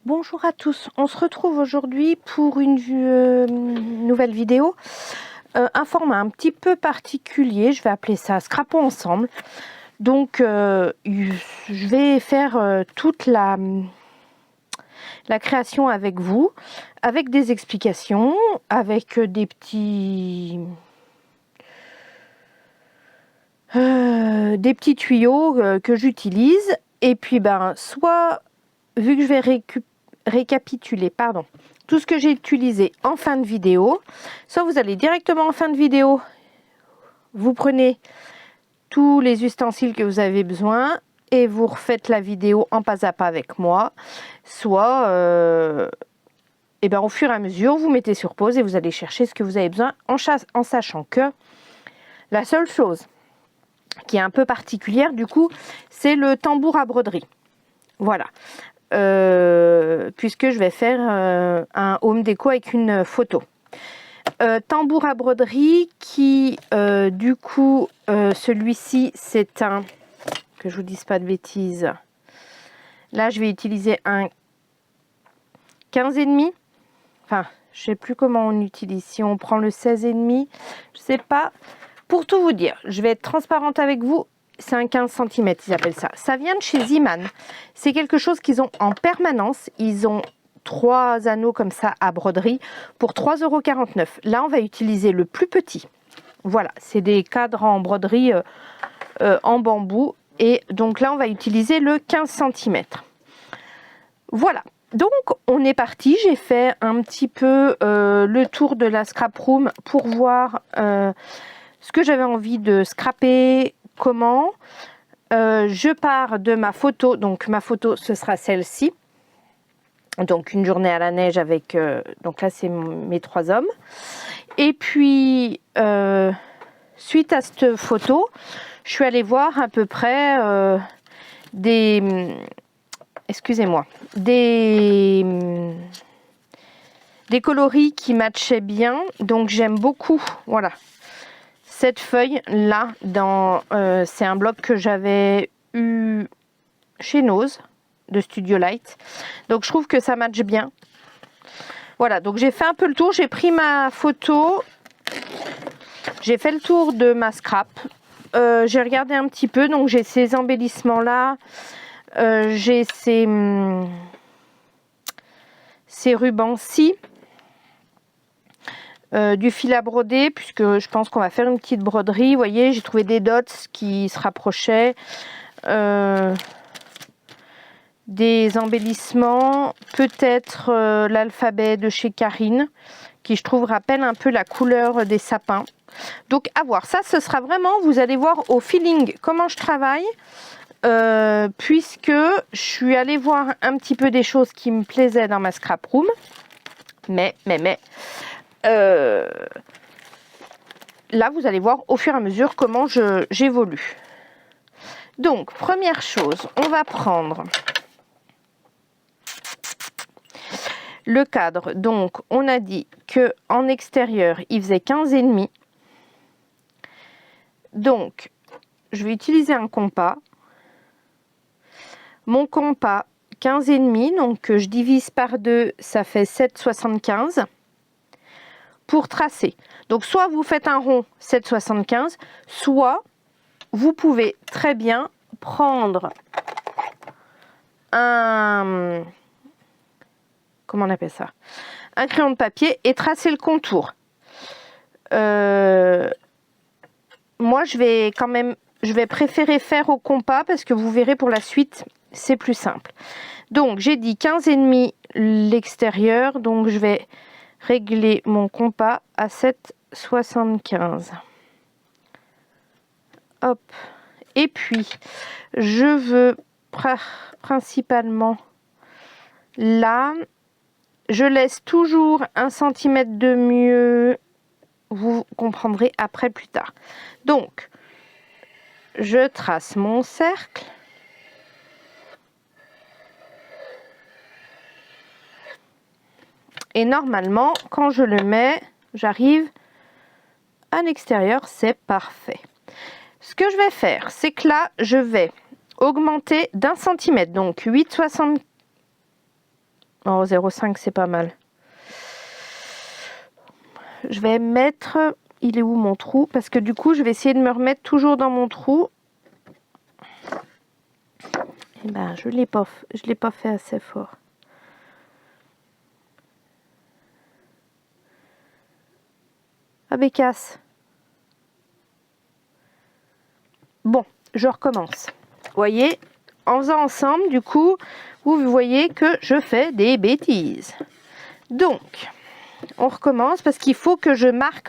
Bonjour à tous, on se retrouve aujourd'hui pour une nouvelle vidéo, un format un petit peu particulier, je vais appeler ça Scrapons ensemble. Donc je vais faire toute la création avec vous, avec des explications, avec des petits tuyaux que j'utilise. Et puis soit vu que je vais récapituler tout ce que j'ai utilisé en fin de vidéo, soit vous allez directement en fin de vidéo, vous prenez tous les ustensiles que vous avez besoin et vous refaites la vidéo en pas à pas avec moi, soit au fur et à mesure vous mettez sur pause et vous allez chercher ce que vous avez besoin en sachant que la seule chose qui est un peu particulière du coup, c'est le tambour à broderie. Voilà. Puisque je vais faire un home déco avec une photo. Tambour à broderie qui du coup celui-ci c'est un, que je vous dise pas de bêtises, là je vais utiliser un 15,5, enfin je sais plus comment on utilise, si on prend le 16,5, je sais pas. Pour tout vous dire, je vais être transparente avec vous, c'est un 15 cm, ils appellent ça. Ça vient de chez Ziman. C'est quelque chose qu'ils ont en permanence. Ils ont 3 anneaux comme ça à broderie pour 3,49 €. Là, on va utiliser le plus petit. Voilà, c'est des cadres en broderie en bambou. Et donc là, on va utiliser le 15 cm. Voilà. Donc, on est parti. J'ai fait un petit peu le tour de la scrap room pour voir ce que j'avais envie de scraper. Comment je pars de ma photo, donc ma photo ce sera celle-ci, donc une journée à la neige avec donc là c'est mes 3 hommes, et puis suite à cette photo je suis allée voir à peu près des coloris qui matchaient bien, donc j'aime beaucoup, voilà. Cette feuille là, c'est un bloc que j'avais eu chez Nose de Studio Light. Donc je trouve que ça matche bien. Voilà, donc j'ai fait un peu le tour. J'ai pris ma photo. J'ai fait le tour de ma scrap. J'ai regardé un petit peu. Donc j'ai ces embellissements là. J'ai ces rubans-ci. Du fil à broder, puisque je pense qu'on va faire une petite broderie. Vous voyez, j'ai trouvé des dots qui se rapprochaient, des embellissements, peut-être l'alphabet de chez Karine, qui je trouve rappelle un peu la couleur des sapins. Donc à voir, ça ce sera vraiment, vous allez voir au feeling comment je travaille, puisque je suis allée voir un petit peu des choses qui me plaisaient dans ma scrap room, mais là vous allez voir au fur et à mesure comment j'évolue. Donc première chose, on va prendre le cadre. Donc on a dit que en extérieur il faisait 15,5. Donc je vais utiliser un compas. Mon compas 15,5, donc je divise par 2, ça fait 7,75 pour tracer. Donc soit vous faites un rond 7,75, soit vous pouvez très bien prendre un, comment on appelle ça, un crayon de papier et tracer le contour. Moi je vais préférer faire au compas parce que vous verrez pour la suite c'est plus simple. Donc j'ai dit 15,5 l'extérieur, donc je vais régler mon compas à 7,75. Hop, et puis je veux principalement là, je laisse toujours 1 cm de mieux, vous comprendrez après plus tard. Donc je trace mon cercle. Et normalement, quand je le mets, j'arrive à l'extérieur, c'est parfait. Ce que je vais faire, c'est que là, je vais augmenter d'1 centimètre. Donc 8,60. Oh, 0,5, c'est pas mal. Je vais mettre... Il est où mon trou? Parce que du coup, je vais essayer de me remettre toujours dans mon trou. Et ben, je l'ai pas fait assez fort. Ah, bécasse. Bon, je recommence. Vous voyez, en faisant ensemble, du coup, vous voyez que je fais des bêtises. Donc, on recommence parce qu'il faut que je marque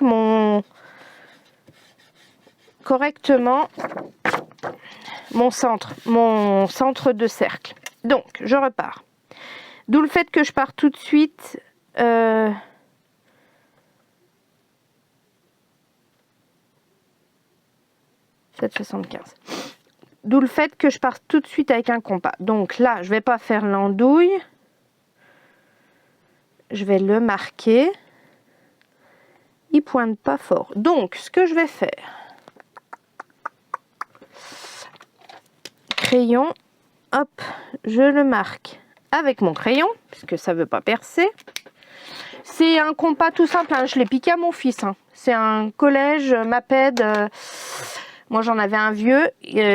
correctement mon centre de cercle. Donc, je repars. D'où le fait que je pars tout de suite... 7,75. D'où le fait que je pars tout de suite avec un compas. Donc là, je vais pas faire l'andouille. Je vais le marquer. Il pointe pas fort. Donc, ce que je vais faire... Crayon. Hop, je le marque avec mon crayon, puisque ça veut pas percer. C'est un compas tout simple, hein. Je l'ai piqué à mon fils. Hein. C'est un collège Maped. Moi, j'en avais un vieux.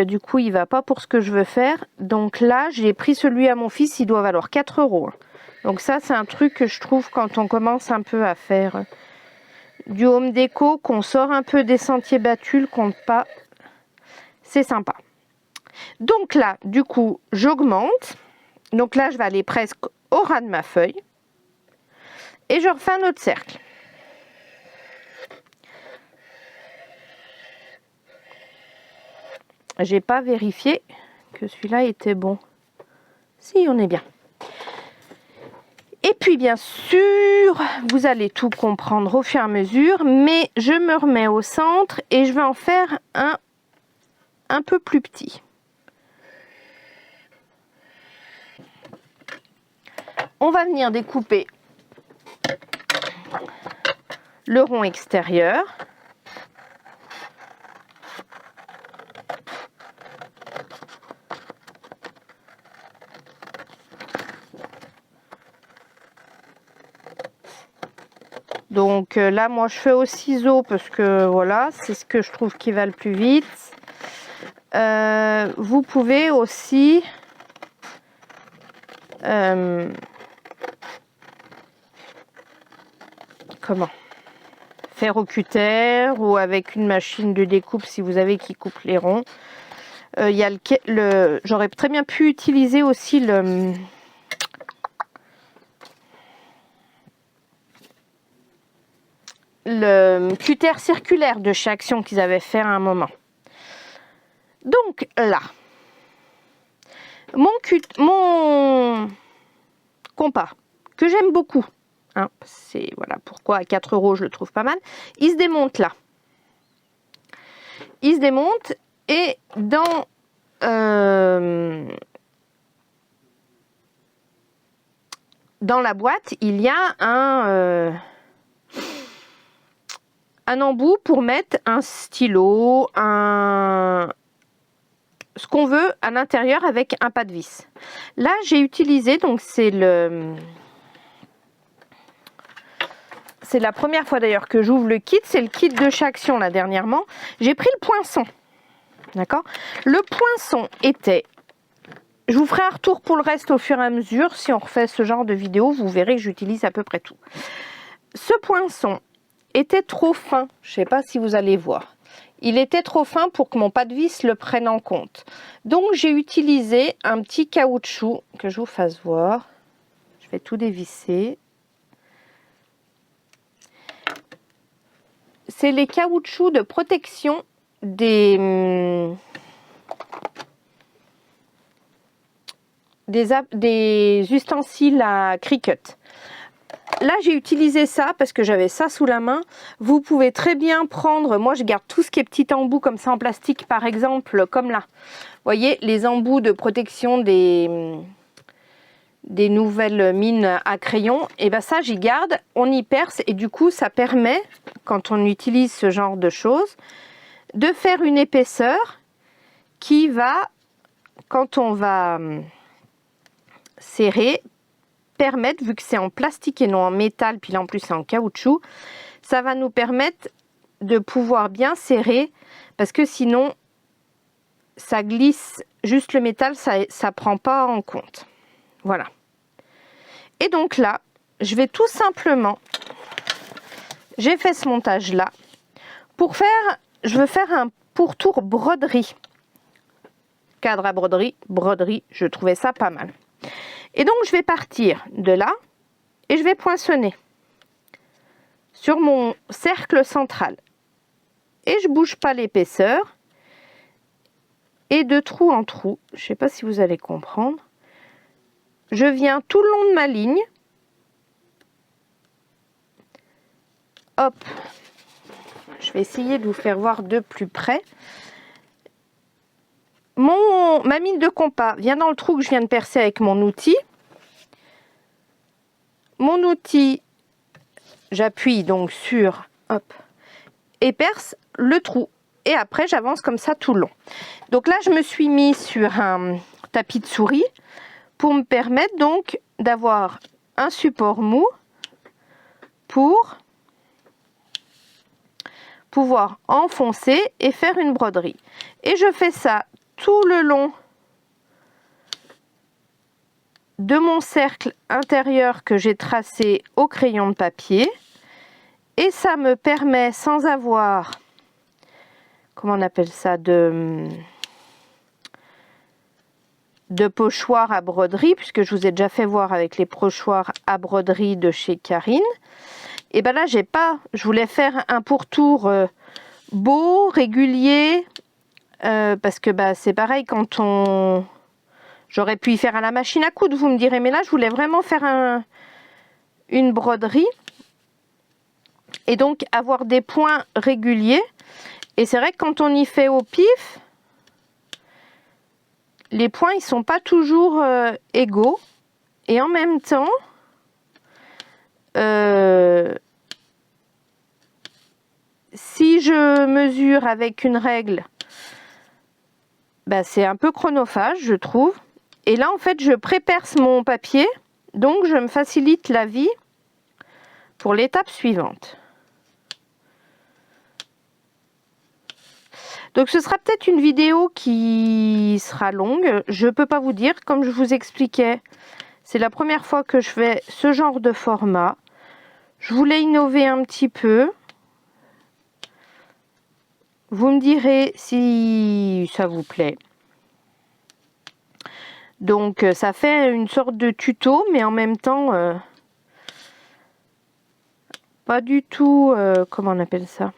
Du coup, il va pas pour ce que je veux faire. Donc là, j'ai pris celui à mon fils. Il doit valoir 4 €. Donc ça, c'est un truc que je trouve quand on commence un peu à faire du home déco, qu'on sort un peu des sentiers battus, le compte pas. C'est sympa. Donc là, du coup, j'augmente. Donc là, je vais aller presque au ras de ma feuille. Et je refais un autre cercle. J'ai pas vérifié que celui-là était bon. Si, on est bien. Et puis, bien sûr, vous allez tout comprendre au fur et à mesure, mais je me remets au centre et je vais en faire un peu plus petit. On va venir découper le rond extérieur. Donc là, moi, je fais au ciseau parce que voilà, c'est ce que je trouve qui va le plus vite. Vous pouvez aussi faire au cutter ou avec une machine de découpe si vous avez qui coupe les ronds. J'aurais très bien pu utiliser aussi le cutter circulaire de chez Action qu'ils avaient fait à un moment. Donc là, mon compas que j'aime beaucoup, hein, c'est voilà pourquoi à 4 € je le trouve pas mal. Il se démonte là. Il se démonte et dans la boîte il y a un embout pour mettre un stylo, ce qu'on veut à l'intérieur avec un pas de vis. Là, j'ai utilisé, donc c'est la première fois d'ailleurs que j'ouvre le kit, c'est le kit de chez Action là dernièrement. J'ai pris le poinçon, d'accord? Le poinçon était... Je vous ferai un retour pour le reste au fur et à mesure. Si on refait ce genre de vidéo, vous verrez que j'utilise à peu près tout. Ce poinçon était trop fin, je ne sais pas si vous allez voir. Il était trop fin pour que mon pas de vis le prenne en compte. Donc j'ai utilisé un petit caoutchouc que je vous fasse voir. Je vais tout dévisser. C'est les caoutchoucs de protection des ustensiles à Cricut. Là, j'ai utilisé ça parce que j'avais ça sous la main. Vous pouvez très bien prendre, moi je garde tout ce qui est petit embout comme ça en plastique, par exemple, comme là. Vous voyez, les embouts de protection des nouvelles mines à crayon. Et bien ça, j'y garde, on y perce et du coup, ça permet, quand on utilise ce genre de choses, de faire une épaisseur qui va, quand on va serrer, permettre, vu que c'est en plastique et non en métal, puis là en plus c'est en caoutchouc, ça va nous permettre de pouvoir bien serrer, parce que sinon ça glisse, juste le métal, ça prend pas en compte. Voilà. Et donc là, je vais tout simplement, j'ai fait ce montage là, pour faire, je veux faire un pourtour broderie. Cadre à broderie, je trouvais ça pas mal. Et donc je vais partir de là et je vais poinçonner sur mon cercle central. Et je bouge pas l'épaisseur. Et de trou en trou, je ne sais pas si vous allez comprendre, je viens tout le long de ma ligne. Hop, je vais essayer de vous faire voir de plus près. Ma mine de compas vient dans le trou que je viens de percer avec mon outil. Mon outil, j'appuie donc sur, hop, et perce le trou. Et après, j'avance comme ça tout le long. Donc là, je me suis mis sur un tapis de souris pour me permettre donc d'avoir un support mou pour pouvoir enfoncer et faire une broderie. Et je fais ça tout le long de mon cercle intérieur que j'ai tracé au crayon de papier. Et ça me permet, sans avoir, comment on appelle ça, de pochoir à broderie, puisque je vous ai déjà fait voir avec les pochoirs à broderie de chez Karine. Et ben là, j'ai pas, je voulais faire un pourtour beau, régulier, parce que bah, c'est pareil quand on... J'aurais pu y faire à la machine à coudre, vous me direz, mais là, je voulais vraiment faire une broderie. Et donc, avoir des points réguliers. Et c'est vrai que quand on y fait au pif, les points, ils sont pas toujours égaux. Et en même temps, si je mesure avec une règle, bah, c'est un peu chronophage, je trouve. Et là, en fait, je pré-perce mon papier, donc je me facilite la vie pour l'étape suivante. Donc ce sera peut-être une vidéo qui sera longue, je ne peux pas vous dire, comme je vous expliquais, c'est la première fois que je fais ce genre de format. Je voulais innover un petit peu. Vous me direz si ça vous plaît. Donc ça fait une sorte de tuto, mais en même temps, pas du tout, comment on appelle ça ?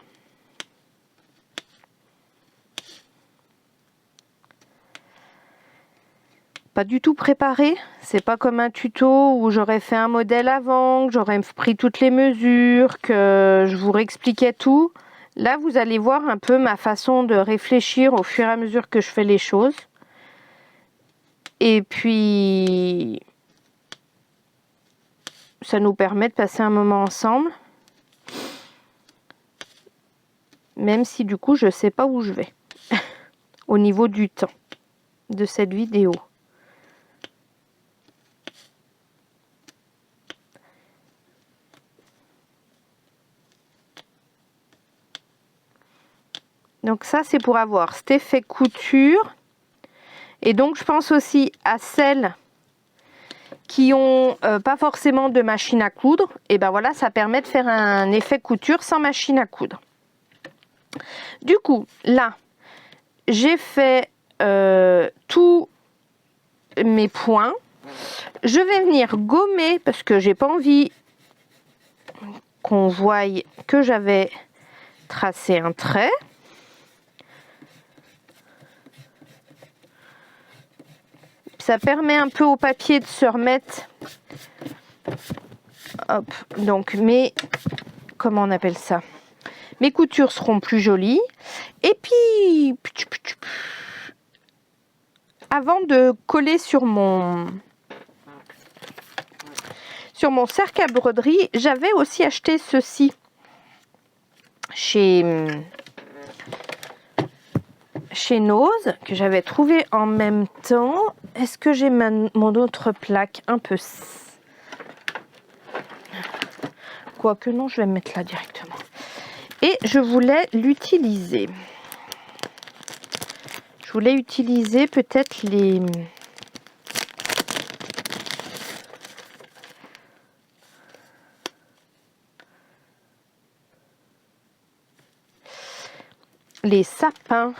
Pas du tout préparé, c'est pas comme un tuto où j'aurais fait un modèle avant, que j'aurais pris toutes les mesures, que je vous réexpliquais tout. Là, vous allez voir un peu ma façon de réfléchir au fur et à mesure que je fais les choses. Et puis, ça nous permet de passer un moment ensemble. Même si du coup, je sais pas où je vais au niveau du temps de cette vidéo. Donc ça, c'est pour avoir cet effet couture. Et donc, je pense aussi à celles qui ont pas forcément de machine à coudre. Et ben voilà, ça permet de faire un effet couture sans machine à coudre. Du coup, là, j'ai fait tous mes points. Je vais venir gommer parce que j'ai pas envie qu'on voie que j'avais tracé un trait. Ça permet un peu au papier de se remettre. Hop, donc comment on appelle ça? Mes coutures seront plus jolies. Et puis, avant de coller sur mon cercle à broderie, j'avais aussi acheté ceci chez chez Nose que j'avais trouvé en même temps. Est-ce que j'ai mon autre plaque un peu... Quoique non, je vais me mettre là directement. Et je voulais l'utiliser. Je voulais utiliser peut-être les sapins.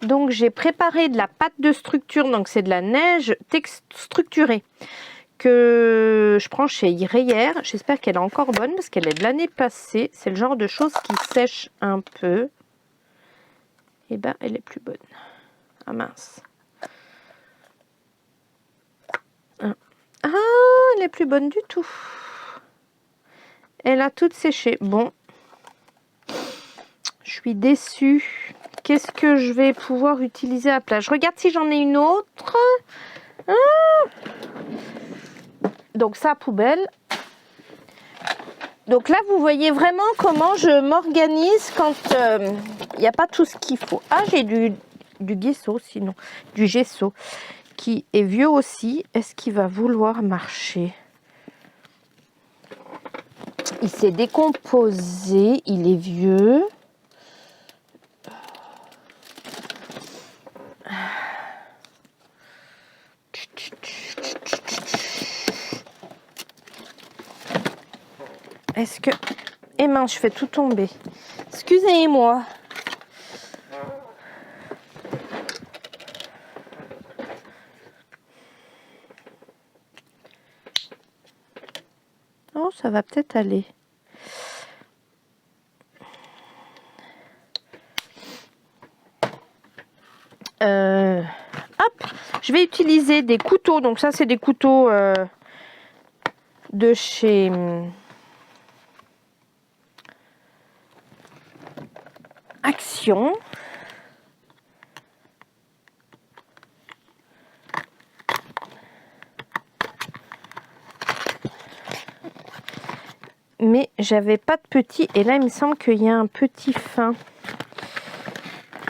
Donc j'ai préparé de la pâte de structure, donc c'est de la neige structurée que je prends chez Reyer. J'espère qu'elle est encore bonne parce qu'elle est de l'année passée. C'est le genre de choses qui sèche un peu. Et ben elle est plus bonne. Ah mince. Ah, elle est plus bonne du tout. Elle a toute séché. Bon. Je suis déçue. Qu'est-ce que je vais pouvoir utiliser à la place? Je regarde si j'en ai une autre. Ah, donc ça, poubelle. Donc là, vous voyez vraiment comment je m'organise quand il n'y a pas tout ce qu'il faut. Ah, j'ai du gesso, sinon. Du gesso qui est vieux aussi. Est-ce qu'il va vouloir marcher? Il s'est décomposé. Il est vieux. Est-ce que... Eh mince, je fais tout tomber. Excusez-moi. Oh, ça va peut-être aller. Hop, je vais utiliser des couteaux. Donc ça, c'est des couteaux de chez... Action. Mais j'avais pas de petit. Et là, il me semble qu'il y a un petit fin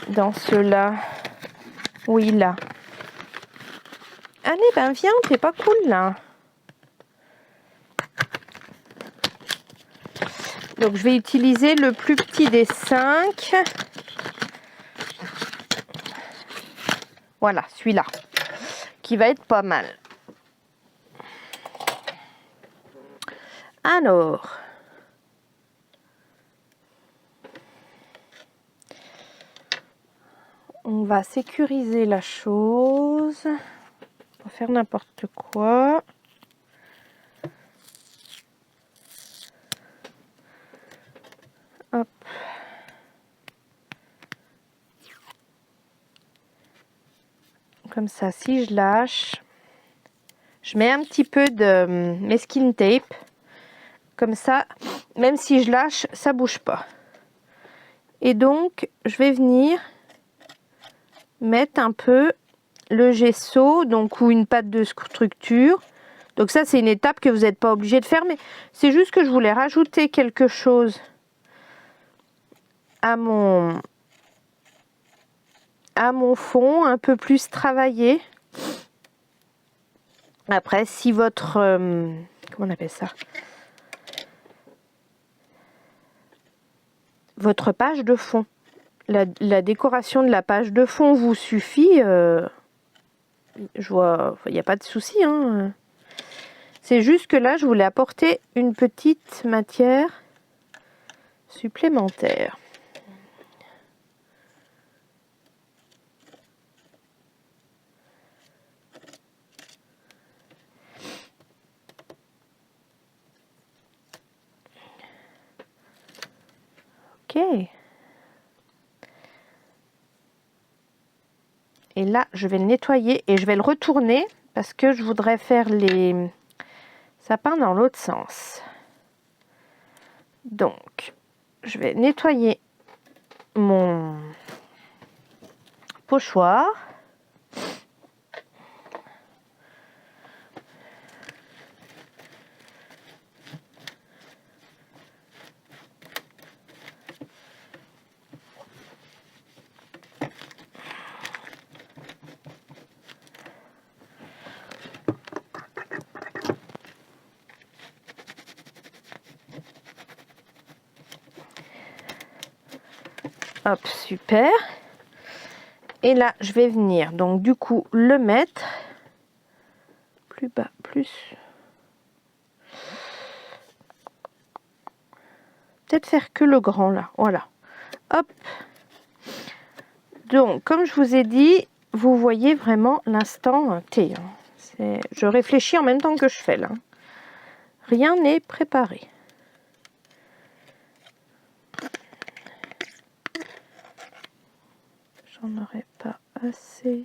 dans ceux-là. Oui, là. Allez, ben viens, t'es pas cool, là. Donc, je vais utiliser le plus petit des 5. Voilà, celui-là. Qui va être pas mal. Alors... On va sécuriser la chose. On va faire n'importe quoi. Hop. Comme ça, si je lâche, je mets un petit peu de masking tape. Comme ça, même si je lâche, ça bouge pas. Et donc, je vais venir mettre un peu le gesso, donc ou une pâte de structure. Donc ça, c'est une étape que vous n'êtes pas obligé de faire, mais c'est juste que je voulais rajouter quelque chose à mon fond, un peu plus travaillé. Après, si votre... comment on appelle ça? Votre page de fond. La décoration de la page de fond vous suffit. Je vois, il n'y a pas de souci. Hein. C'est juste que là, je voulais apporter une petite matière supplémentaire. Ok. Et là, je vais le nettoyer et je vais le retourner parce que je voudrais faire les sapins dans l'autre sens. Donc, je vais nettoyer mon pochoir. Hop, super. Et là, je vais venir, donc du coup, le mettre plus bas, plus. Peut-être faire que le grand là, voilà. Hop. Donc, comme je vous ai dit, vous voyez vraiment l'instant T. Je réfléchis en même temps que je fais là. Rien n'est préparé. J'en aurais pas assez.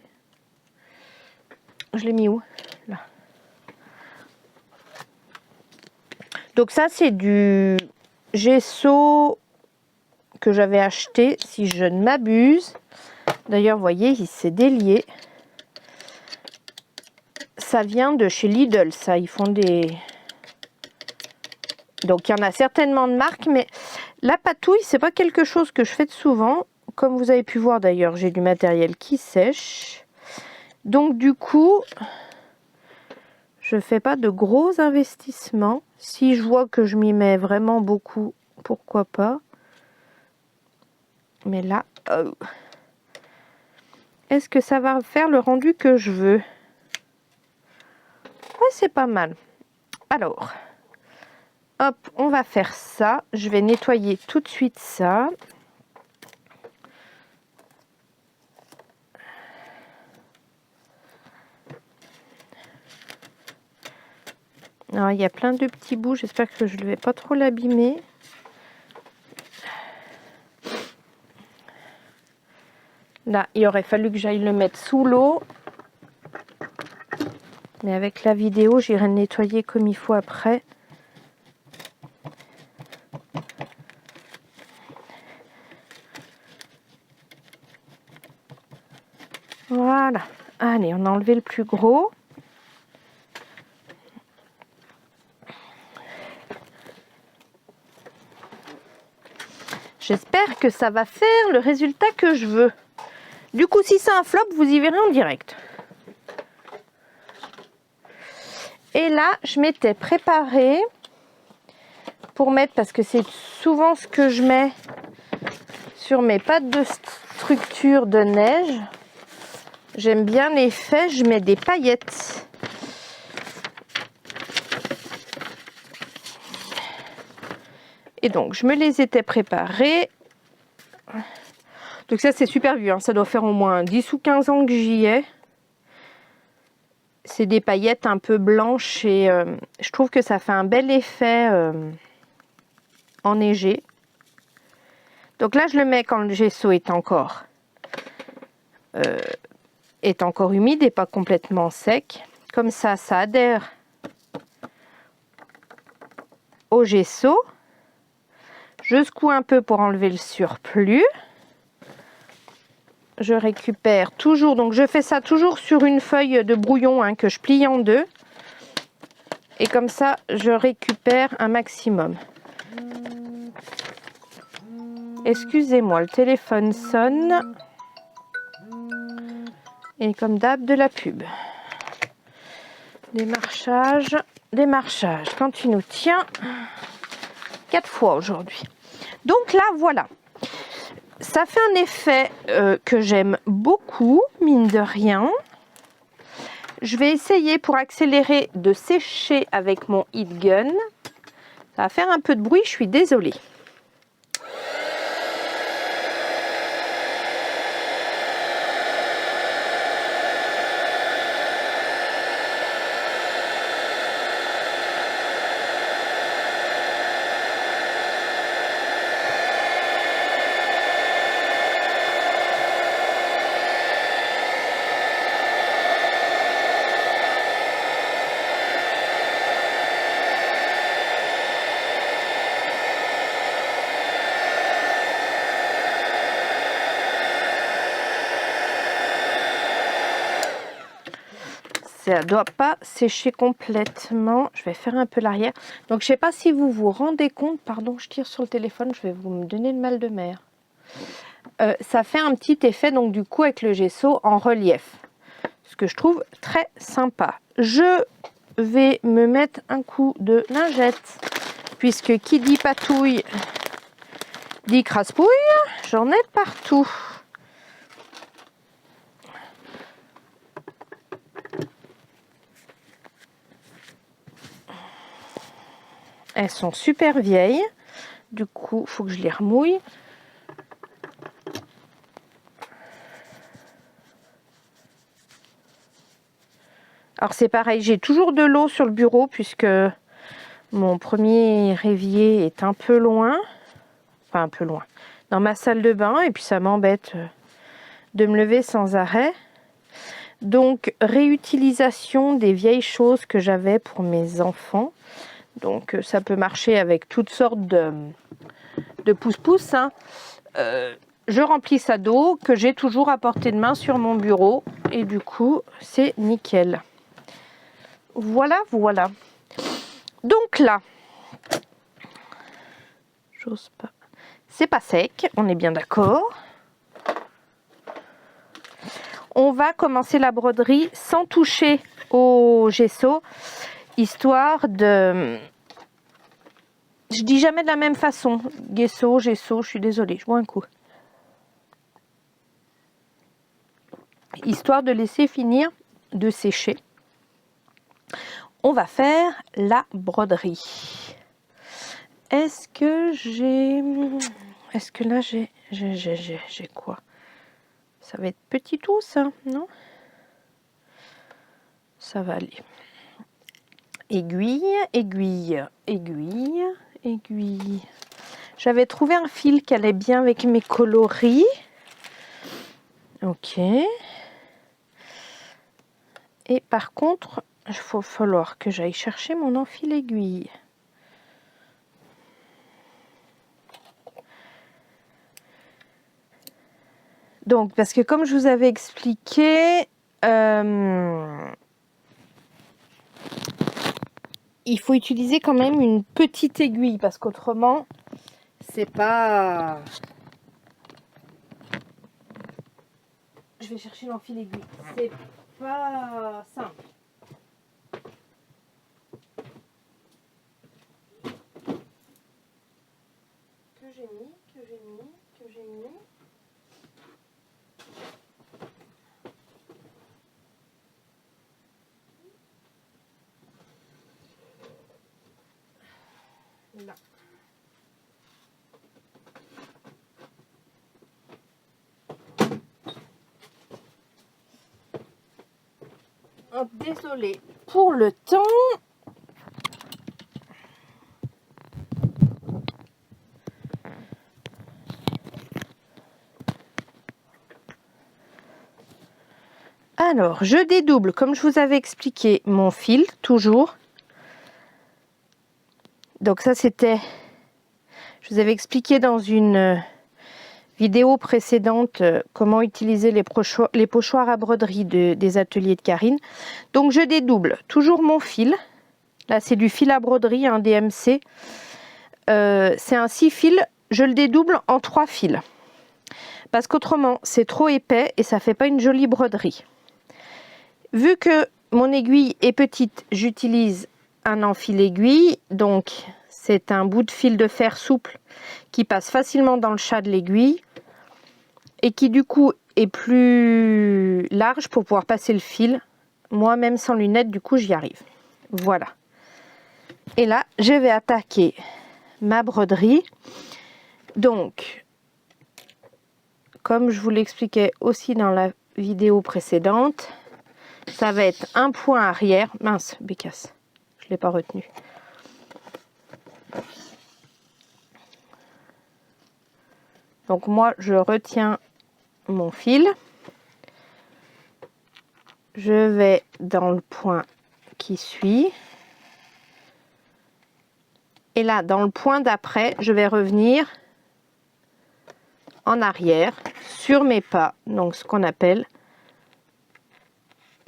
Je l'ai mis où? Là. Donc ça, c'est du gesso que j'avais acheté, si je ne m'abuse. D'ailleurs, vous voyez, il s'est délié. Ça vient de chez Lidl, ça. Ils font des... Donc, il y en a certainement de marques, mais la patouille, c'est pas quelque chose que je fais souvent. Comme vous avez pu voir, d'ailleurs, j'ai du matériel qui sèche. Donc, du coup, je fais pas de gros investissements. Si je vois que je m'y mets vraiment beaucoup, pourquoi pas. Mais là, oh. Est-ce que ça va faire le rendu que je veux? Ouais, c'est pas mal. Alors, hop, on va faire ça. Je vais nettoyer tout de suite ça. Alors, il y a plein de petits bouts. J'espère que je ne vais pas trop l'abîmer. Là, il aurait fallu que j'aille le mettre sous l'eau. Mais avec la vidéo, j'irai le nettoyer comme il faut après. Voilà. Allez, on a enlevé le plus gros. J'espère que ça va faire le résultat que je veux. Du coup, si c'est un flop, vous y verrez en direct. Et là, je m'étais préparée pour mettre, parce que c'est souvent ce que je mets sur mes pâtes de structure de neige. J'aime bien l'effet, je mets des paillettes. Et donc, je me les étais préparées. Donc ça, c'est super vieux, hein. Ça doit faire au moins 10 ou 15 ans que j'y ai. C'est des paillettes un peu blanches et je trouve que ça fait un bel effet enneigé. Donc là, je le mets quand le gesso est encore humide et pas complètement sec. Comme ça, ça adhère au gesso. Je secoue un peu pour enlever le surplus. Je récupère toujours, donc je fais ça toujours sur une feuille de brouillon hein, que je plie en deux. Et comme ça, je récupère un maximum. Excusez-moi, le téléphone sonne. Et comme d'hab, de la pub. Démarchage, démarchage. Quand tu nous tiens 4 fois aujourd'hui. Donc là, voilà. Ça fait un effet que j'aime beaucoup, mine de rien. Je vais essayer pour accélérer de sécher avec mon heat gun. Ça va faire un peu de bruit, je suis désolée. Ça ne doit pas sécher complètement. Je vais faire un peu l'arrière. Donc, je ne sais pas si vous vous rendez compte. Pardon, je tire sur le téléphone. Je vais vous me donner le mal de mer. Ça fait un petit effet, donc du coup, avec le gesso en relief. Ce que je trouve très sympa. Je vais me mettre un coup de lingette. Puisque qui dit patouille Dis crasse-pouille, j'en ai de partout. Elles sont super vieilles. Du coup, il faut que je les remouille. Alors c'est pareil, j'ai toujours de l'eau sur le bureau puisque mon premier évier est un peu loin. Enfin un peu loin. Dans ma salle de bain et puis ça m'embête de me lever sans arrêt. Donc réutilisation des vieilles choses que j'avais pour mes enfants. Donc ça peut marcher avec toutes sortes de pousse-pousse. Hein. Je remplis ça d'eau que j'ai toujours à portée de main sur mon bureau. Et du coup, c'est nickel. Voilà, voilà. Donc là, j'ose pas. C'est pas sec, on est bien d'accord. On va commencer la broderie sans toucher au gesso, histoire de... Je dis jamais de la même façon. Gesso, je suis désolée, je bois un coup. Histoire de laisser finir de sécher. On va faire la broderie. Est-ce que là j'ai quoi? Ça va être petit tout ça, non? Ça va aller. Aiguille, aiguille, aiguille, aiguille. J'avais trouvé un fil qui allait bien avec mes coloris. Ok. Et par contre, il va falloir que j'aille chercher mon enfil aiguille. Donc, parce que comme je vous avais expliqué, il faut utiliser quand même une petite aiguille parce qu'autrement, c'est pas... Je vais chercher l'enfil aiguille. C'est pas simple. Que j'ai mis. Là. Oh, désolée pour le temps. Alors, je dédouble, comme je vous avais expliqué, mon fil, toujours. Donc ça, c'était... Je vous avais expliqué dans une vidéo précédente comment utiliser les pochoirs à broderie des ateliers de Karine. Donc, je dédouble toujours mon fil. Là, c'est du fil à broderie, un DMC. C'est un 6 fils. Je le dédouble en 3 fils. Parce qu'autrement, c'est trop épais et ça fait pas une jolie broderie. Vu que mon aiguille est petite, j'utilise un enfil aiguille. Donc, c'est un bout de fil de fer souple qui passe facilement dans le chat de l'aiguille et qui du coup est plus large pour pouvoir passer le fil. Moi, même sans lunettes, du coup, j'y arrive. Voilà. Et là, je vais attaquer ma broderie. Donc, comme je vous l'expliquais aussi dans la vidéo précédente, ça va être un point arrière. Mince, bécasse, je ne l'ai pas retenu. Donc moi, je retiens mon fil. Je vais dans le point qui suit. Et là, dans le point d'après, je vais revenir en arrière sur mes pas. Donc, ce qu'on appelle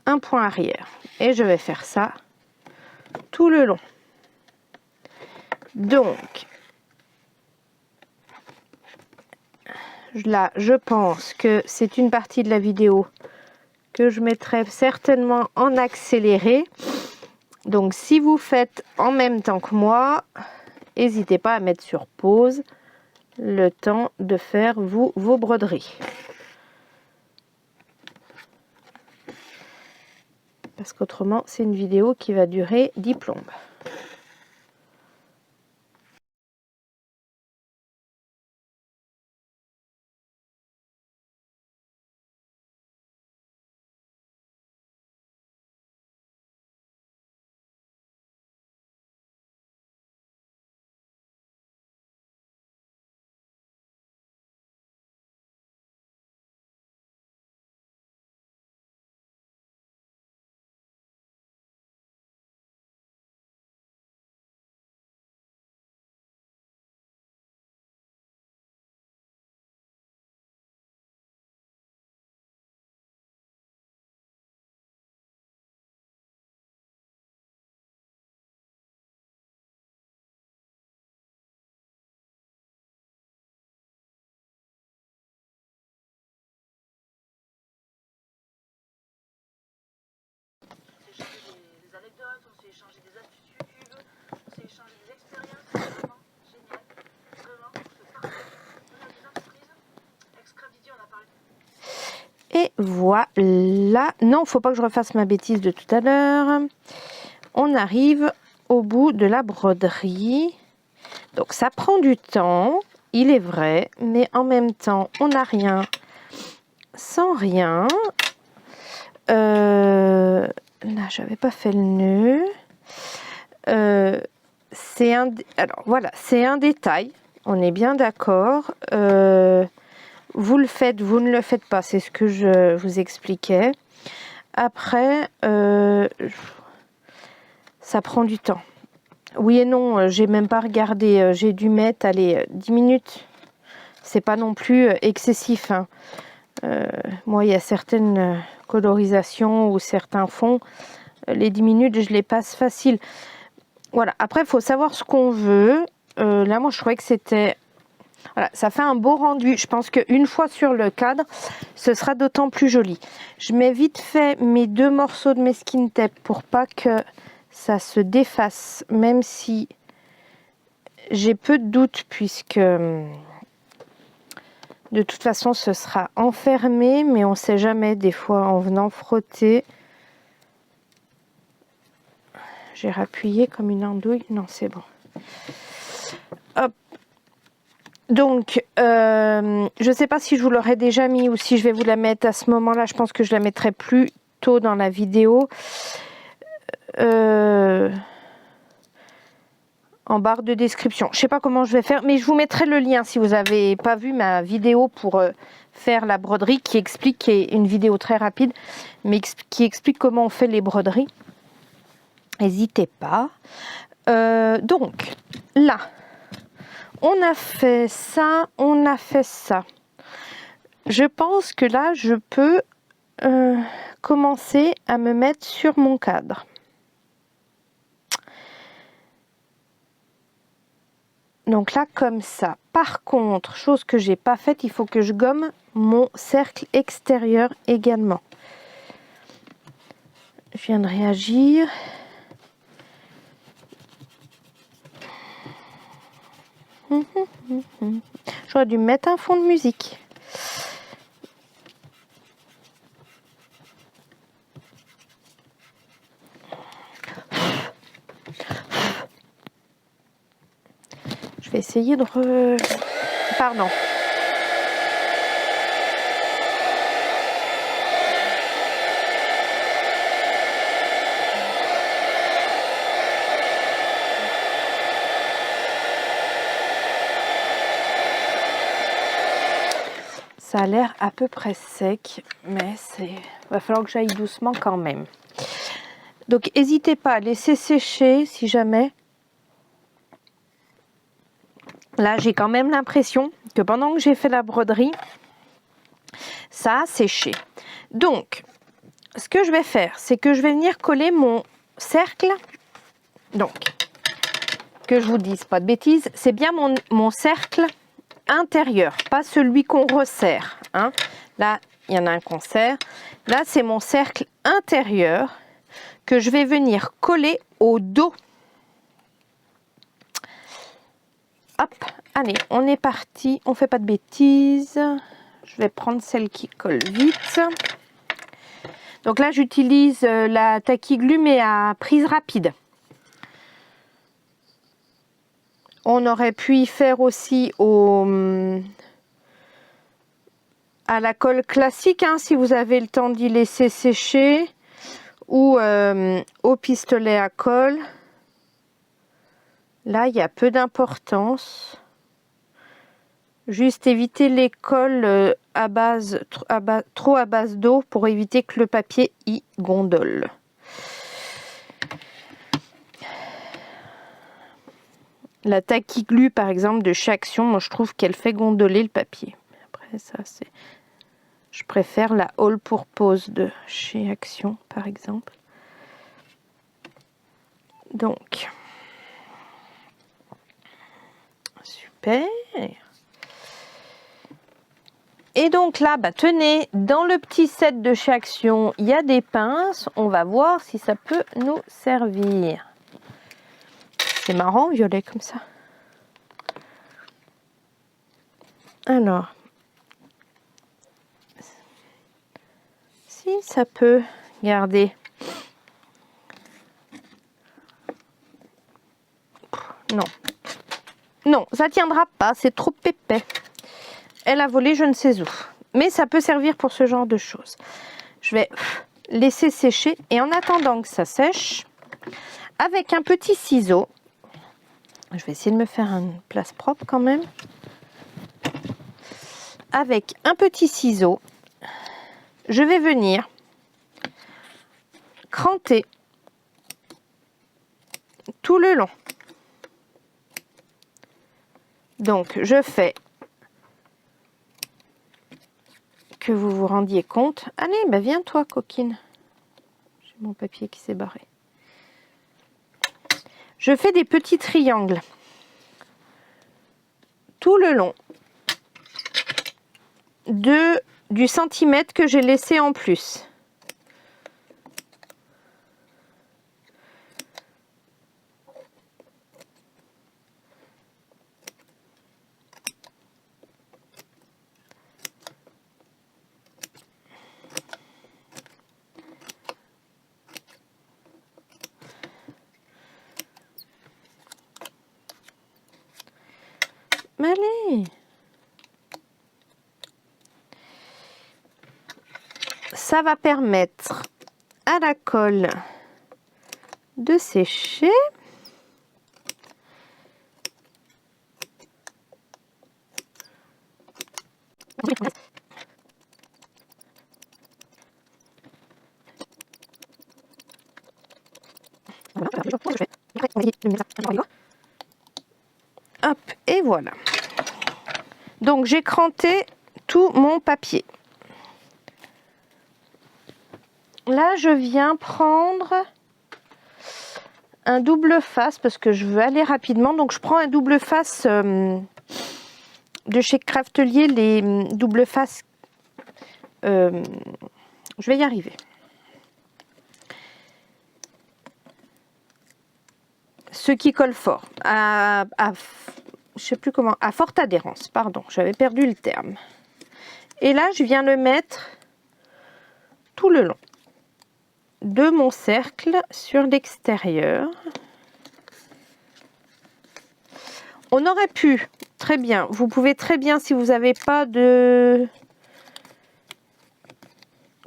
un point arrière. Et je vais faire ça tout le long. Donc, là, je pense que c'est une partie de la vidéo que je mettrai certainement en accéléré. Donc, si vous faites en même temps que moi, n'hésitez pas à mettre sur pause le temps de faire vos broderies. Parce qu'autrement, c'est une vidéo qui va durer 10 plombes. On s'est échangé des astuces YouTube, on s'est échangé des expériences, c'est vraiment génial, vraiment, c'est parfait. On a des entreprises, Excravidie, on a parlé. Et voilà, non, faut pas que je refasse ma bêtise de tout à l'heure. On arrive au bout de la broderie. Donc ça prend du temps, il est vrai, mais en même temps, on n'a rien sans rien. Là, j'avais pas fait le nœud. Alors voilà, c'est un détail. On est bien d'accord. Vous le faites, vous ne le faites pas. C'est ce que je vous expliquais. Après, ça prend du temps. Oui et non, j'ai même pas regardé. J'ai dû mettre, allez, 10 minutes. C'est pas non plus excessif, hein. Moi, il y a certaines colorisations ou certains fonds, les 10 minutes, je les passe facile. Voilà. Après, il faut savoir ce qu'on veut. Là, moi, je trouvais que c'était... Voilà, ça fait un beau rendu. Je pense qu'une fois sur le cadre, ce sera d'autant plus joli. Je mets vite fait mes 2 morceaux de masking tape pour pas que ça se défasse, même si j'ai peu de doutes puisque... De toute façon, ce sera enfermé, mais on ne sait jamais. Des fois, en venant frotter, j'ai rappuyé comme une andouille. Non, c'est bon. Hop. Donc, je ne sais pas si je vous l'aurais déjà mis ou si je vais vous la mettre à ce moment-là. Je pense que je la mettrai plus tôt dans la vidéo. En barre de description. Je ne sais pas comment je vais faire, mais je vous mettrai le lien si vous n'avez pas vu ma vidéo pour faire la broderie qui est une vidéo très rapide, mais qui explique comment on fait les broderies. N'hésitez pas. Donc, là, on a fait ça, on a fait ça. Je pense que là, je peux commencer à me mettre sur mon cadre. Donc là, comme ça. Par contre, chose que j'ai pas faite, il faut que je gomme mon cercle extérieur également. Je viens de réagir. J'aurais dû mettre un fond de musique. Je vais essayer de Pardon. Ça a l'air à peu près sec, mais va falloir que j'aille doucement quand même. Donc, n'hésitez pas à laisser sécher si jamais. Là, j'ai quand même l'impression que pendant que j'ai fait la broderie, ça a séché. Donc, ce que je vais faire, c'est que je vais venir coller mon cercle. Donc, que je vous dise pas de bêtises, c'est bien mon cercle intérieur, pas celui qu'on resserre, hein. Là, il y en a un qu'on serre. Là, c'est mon cercle intérieur que je vais venir coller au dos. Hop, Allez, on est parti, on fait pas de bêtises. Je vais prendre celle qui colle vite. Donc là, j'utilise la Tacky Glue, mais à prise rapide. On aurait pu y faire aussi à la colle classique, hein, si vous avez le temps d'y laisser sécher, ou au pistolet à colle. Là, il y a peu d'importance. Juste éviter les colles trop à base d'eau pour éviter que le papier y gondole. La Tacky Glue, par exemple, de chez Action, moi je trouve qu'elle fait gondoler le papier. Après, ça, c'est... Je préfère la All Purpose de chez Action, par exemple. Donc, super. Et donc là, bah, tenez, dans le petit set de chez Action, il y a des pinces. On va voir si ça peut nous servir. C'est marrant, violet comme ça. Alors, si ça peut garder. Non. Non, ça tiendra pas, c'est trop épais. Elle a volé je ne sais où. Mais ça peut servir pour ce genre de choses. Je vais laisser sécher et en attendant que ça sèche, avec un petit ciseau, je vais essayer de me faire une place propre quand même. Avec un petit ciseau, je vais venir cranter tout le long. Donc je fais que vous vous rendiez compte. Allez, bah viens toi coquine. J'ai mon papier qui s'est barré. Je fais des petits triangles tout le long du centimètre que j'ai laissé en plus. Allez. Ça va permettre à la colle de sécher. Hop, et voilà. Donc j'ai cranté tout mon papier. Là, je viens prendre un double face parce que je veux aller rapidement. Donc je prends un double face de chez Craftelier, les double faces. Je vais y arriver. Ceux qui collent fort, je sais plus comment, à forte adhérence, pardon, j'avais perdu le terme. Et là, je viens le mettre tout le long de mon cercle sur l'extérieur. On aurait pu, très bien, vous pouvez très bien, si vous n'avez pas de...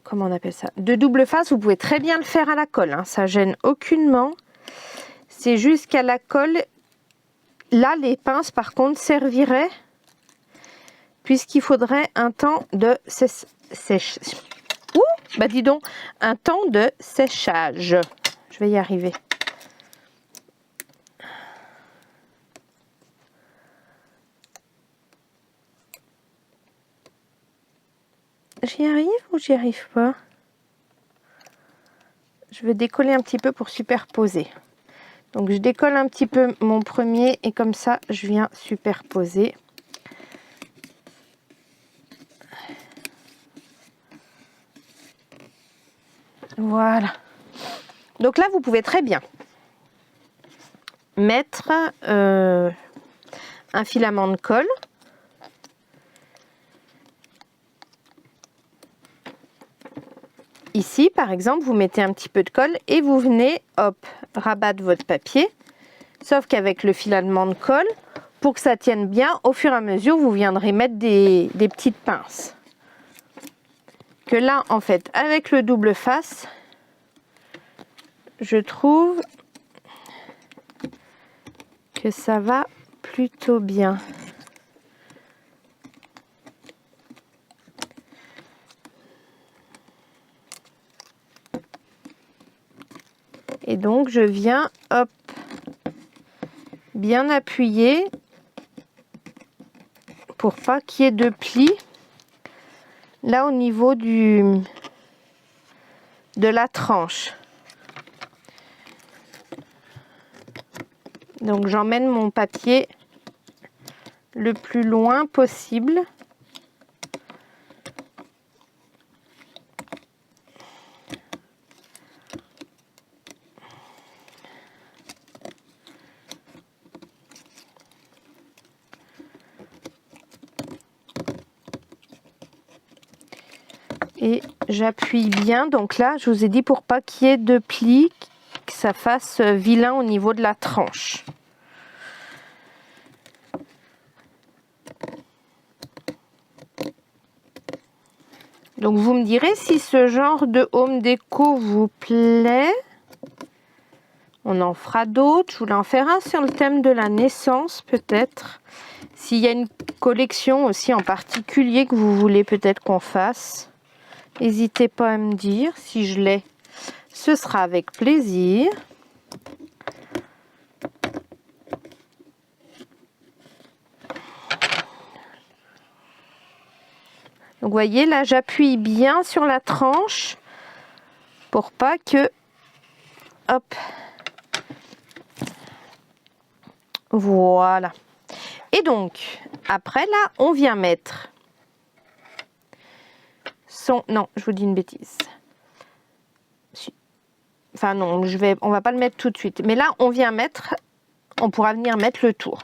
Comment on appelle ça? De double face, vous pouvez très bien le faire à la colle, hein, ça gêne aucunement. C'est juste qu'à la colle, là, les pinces, par contre, serviraient, puisqu'il faudrait un temps de séchage. Ouh, bah dis donc, un temps de séchage. Je vais y arriver. J'y arrive ou j'y arrive pas? Je vais décoller un petit peu pour superposer. Donc je décolle un petit peu mon premier et comme ça je viens superposer. Voilà. Donc là vous pouvez très bien mettre un filament de colle. Ici, par exemple, vous mettez un petit peu de colle et vous venez, hop, rabattre votre papier. Sauf qu'avec le filament de colle, pour que ça tienne bien, au fur et à mesure, vous viendrez mettre des petites pinces. Que là, en fait, avec le double face, je trouve que ça va plutôt bien. Et donc, je viens, hop, bien appuyer pour pas qu'il y ait de plis là au niveau de la tranche. Donc, j'emmène mon papier le plus loin possible. Et j'appuie bien. Donc là, je vous ai dit pour pas qu'il y ait de plis, que ça fasse vilain au niveau de la tranche. Donc vous me direz si ce genre de home déco vous plaît. On en fera d'autres. Je voulais en faire un sur le thème de la naissance peut-être. S'il y a une collection aussi en particulier que vous voulez peut-être qu'on fasse, n'hésitez pas à me dire. Si je l'ai, ce sera avec plaisir. Donc vous voyez là, j'appuie bien sur la tranche pour pas que, hop, voilà. Et donc après là, on vient mettre son, non, je vous dis une bêtise. Enfin non, on va pas le mettre tout de suite. Mais là, on vient mettre, on pourra venir mettre le tour.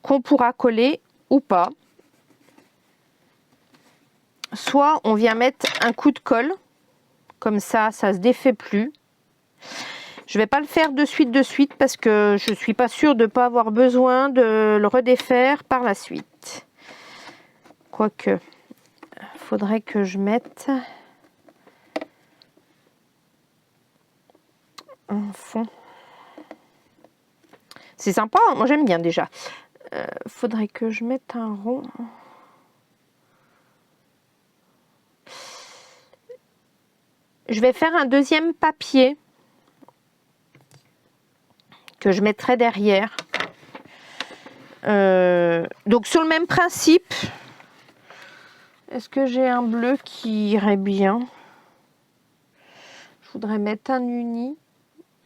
Qu'on pourra coller ou pas. Soit on vient mettre un coup de colle, comme ça se défait plus. Je vais pas le faire de suite parce que je suis pas sûre de pas avoir besoin de le redéfaire par la suite. Quoique, faudrait que je mette un fond. C'est sympa, moi j'aime bien déjà. Faudrait que je mette un rond. Je vais faire un deuxième papier que je mettrai derrière. Donc sur le même principe. Est-ce que j'ai un bleu qui irait bien? Je voudrais mettre un uni.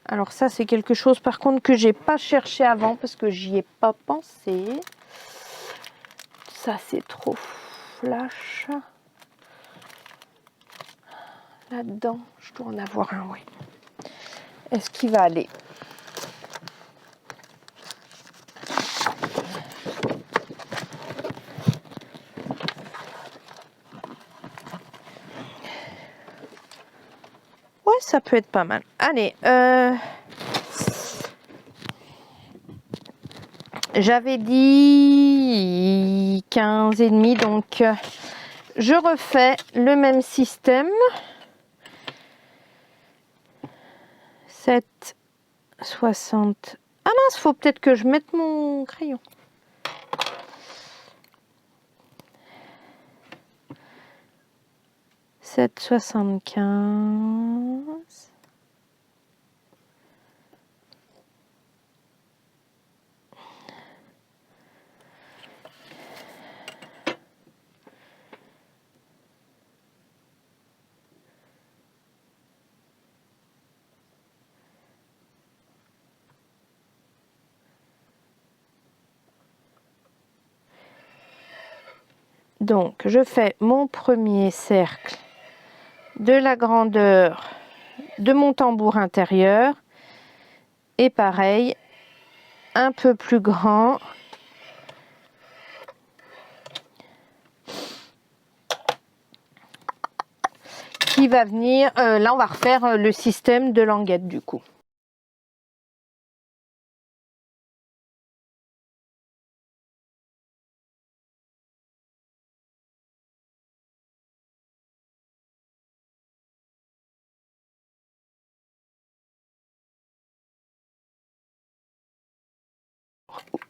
Alors ça c'est quelque chose par contre que j'ai pas cherché avant parce que j'y ai pas pensé. Ça c'est trop flash. Là-dedans, je dois en avoir un, oui. Est-ce qu'il va aller? Ouais, ça peut être pas mal. Allez, j'avais dit 15,5, donc je refais le même système. 7,60. Ah mince, faut peut-être que je mette mon crayon. « 7,75. Donc, je fais mon premier cercle de la grandeur de mon tambour intérieur. Et pareil, un peu plus grand. Qui va venir, là on va refaire le système de languette du coup.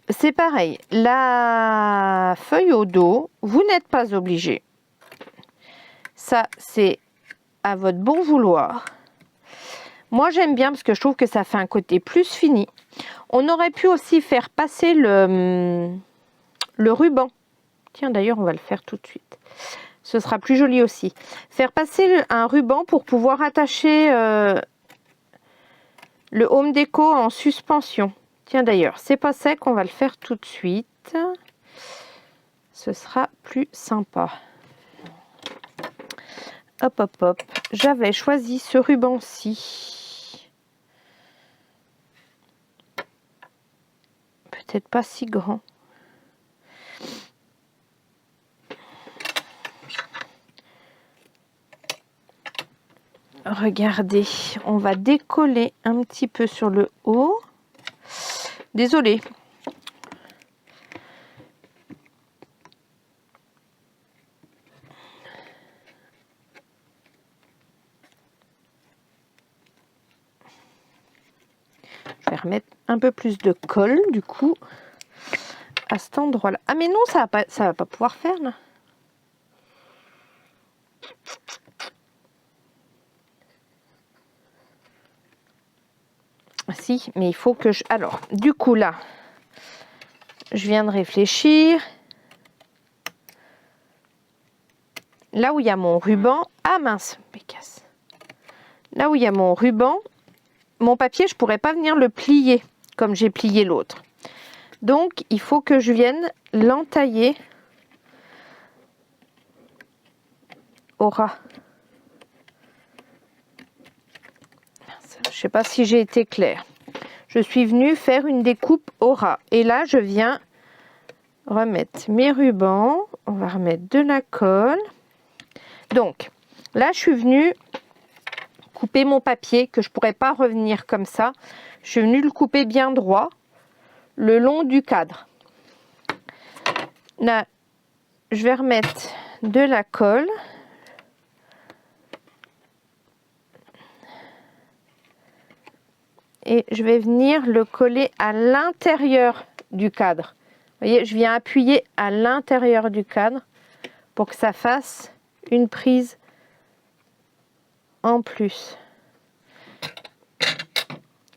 C'est pareil, la feuille au dos, vous n'êtes pas obligé. Ça, c'est à votre bon vouloir. Moi, j'aime bien parce que je trouve que ça fait un côté plus fini. On aurait pu aussi faire passer le ruban. Tiens, d'ailleurs, on va le faire tout de suite. Ce sera plus joli aussi. Faire passer un ruban pour pouvoir attacher le home déco en suspension. Tiens, d'ailleurs, c'est pas sec, on va le faire tout de suite. Ce sera plus sympa. Hop, hop, hop. J'avais choisi ce ruban-ci. Peut-être pas si grand. Regardez, on va décoller un petit peu sur le haut. Désolée. Je vais remettre un peu plus de colle du coup à cet endroit-là. Ah mais non, ça va pas pouvoir faire là. Si, mais il faut que je... Alors, du coup là, je viens de réfléchir. Là où il y a mon ruban... Ah mince, pécasse. Là où il y a mon ruban, mon papier, je ne pourrais pas venir le plier comme j'ai plié l'autre. Donc, il faut que je vienne l'entailler au ras. Je ne sais pas si j'ai été claire. Je suis venue faire une découpe au ras. Et là, je viens remettre mes rubans. On va remettre de la colle. Donc, là, je suis venue couper mon papier que je ne pourrais pas revenir comme ça. Je suis venue le couper bien droit, le long du cadre. Là, je vais remettre de la colle. Et je vais venir le coller à l'intérieur du cadre. Vous voyez, je viens appuyer à l'intérieur du cadre pour que ça fasse une prise en plus.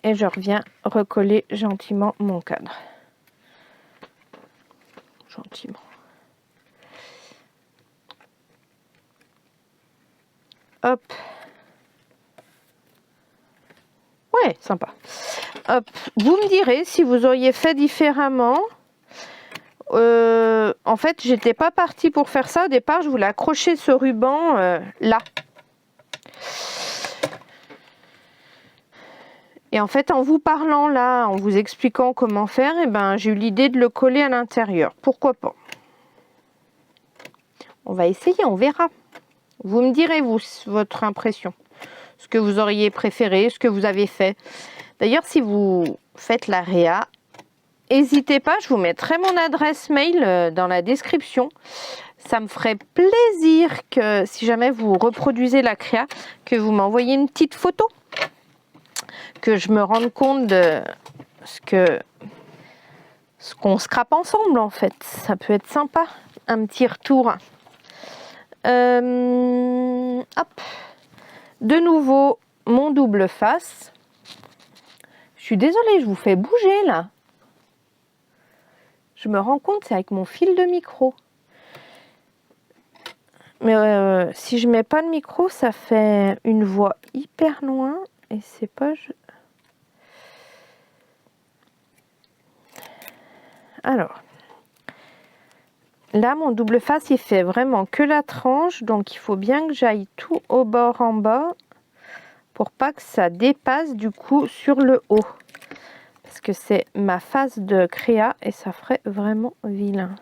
Et je reviens recoller gentiment mon cadre. Gentiment. Hop. Ouais, sympa. Hop. Vous me direz si vous auriez fait différemment. En fait, j'étais pas partie pour faire ça. Au départ, je voulais accrocher ce ruban là. Et en fait, en vous parlant là, en vous expliquant comment faire, eh ben, j'ai eu l'idée de le coller à l'intérieur. Pourquoi pas? On va essayer, on verra. Vous me direz, vous, votre impression. Ce que vous auriez préféré, ce que vous avez fait. D'ailleurs, si vous faites la réa, n'hésitez pas, je vous mettrai mon adresse mail dans la description. Ça me ferait plaisir que, si jamais vous reproduisez la créa, que vous m'envoyiez une petite photo. Que je me rende compte de ce qu'on scrape ensemble en fait. Ça peut être sympa, un petit retour. Hop. De nouveau, mon double face. Je suis désolée, je vous fais bouger là. Je me rends compte, c'est avec mon fil de micro. Mais si je mets pas le micro, ça fait une voix hyper loin et c'est pas... Alors, là, mon double face, il fait vraiment que la tranche. Donc, il faut bien que j'aille tout au bord en bas pour pas que ça dépasse du coup sur le haut. Parce que c'est ma phase de créa et ça ferait vraiment vilain.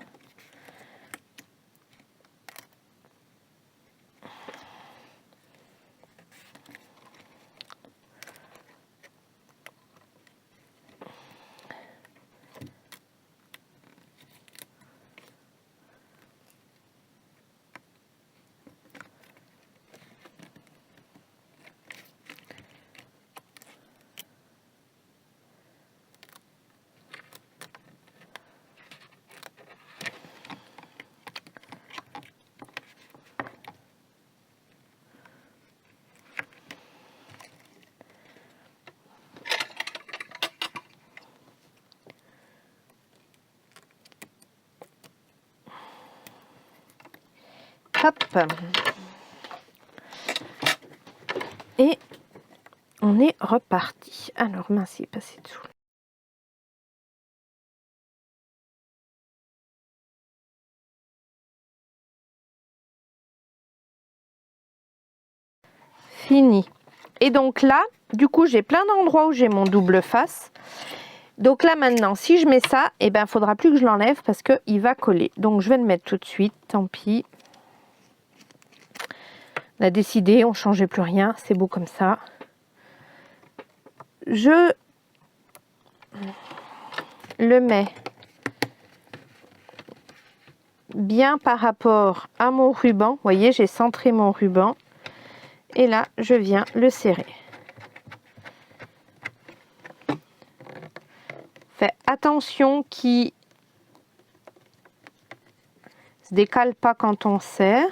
Hop. Et on est reparti. Alors mince, il est passé dessous. Fini. Et donc là, du coup, j'ai plein d'endroits où j'ai mon double face. Donc là maintenant, si je mets ça, eh ben, il ne faudra plus que je l'enlève parce qu'il va coller. Donc je vais le mettre tout de suite, tant pis. On a décidé, on ne changeait plus rien, c'est beau comme ça. Je le mets bien par rapport à mon ruban. Vous voyez, j'ai centré mon ruban. Et là, je viens le serrer. Faites attention qu'il ne se décale pas quand on serre.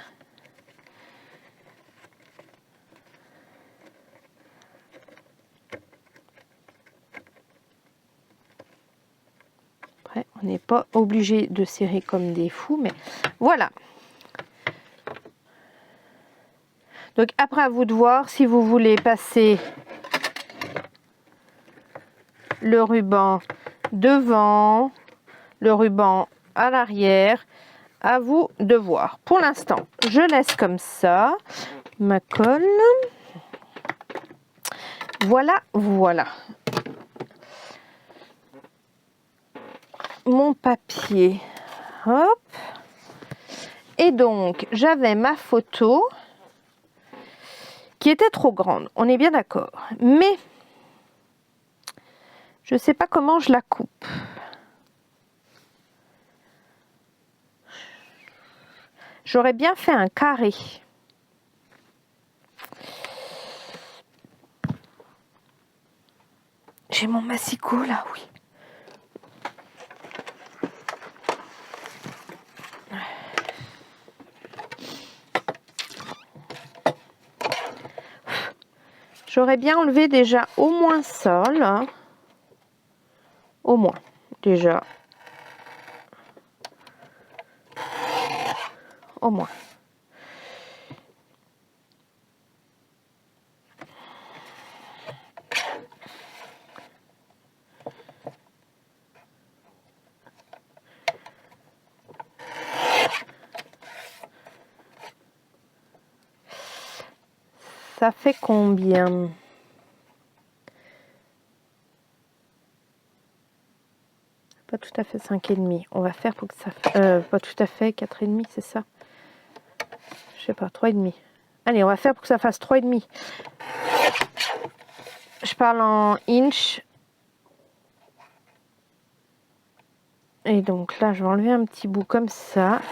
Après, on n'est pas obligé de serrer comme des fous, mais voilà. Donc après, à vous de voir si vous voulez passer le ruban devant, le ruban à l'arrière. À vous de voir. Pour l'instant, je laisse comme ça ma colle. Voilà, voilà. Mon papier. Hop. Et donc, j'avais ma photo qui était trop grande. On est bien d'accord. Mais, je ne sais pas comment je la coupe. J'aurais bien fait un carré. J'ai mon massicot là, oui. J'aurais bien enlevé déjà au moins ça, là. Au moins, déjà. Au moins. Ça fait combien? Pas tout à fait 5,5. On va faire pour que ça... pas tout à fait 4,5, c'est ça? Je sais pas, 3,5. Allez, on va faire pour que ça fasse 3,5. Je parle en inch. Et donc là, je vais enlever un petit bout comme ça.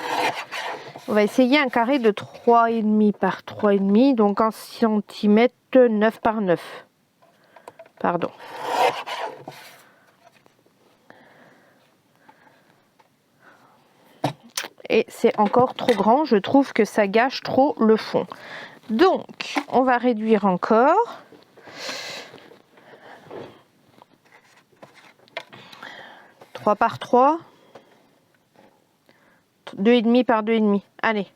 On va essayer un carré de 3,5 par 3,5. Donc en centimètres, 9 par 9. Pardon. Et c'est encore trop grand. Je trouve que ça gâche trop le fond. Donc, on va réduire encore. Trois par 3. 2,5 par 2,5. Allez.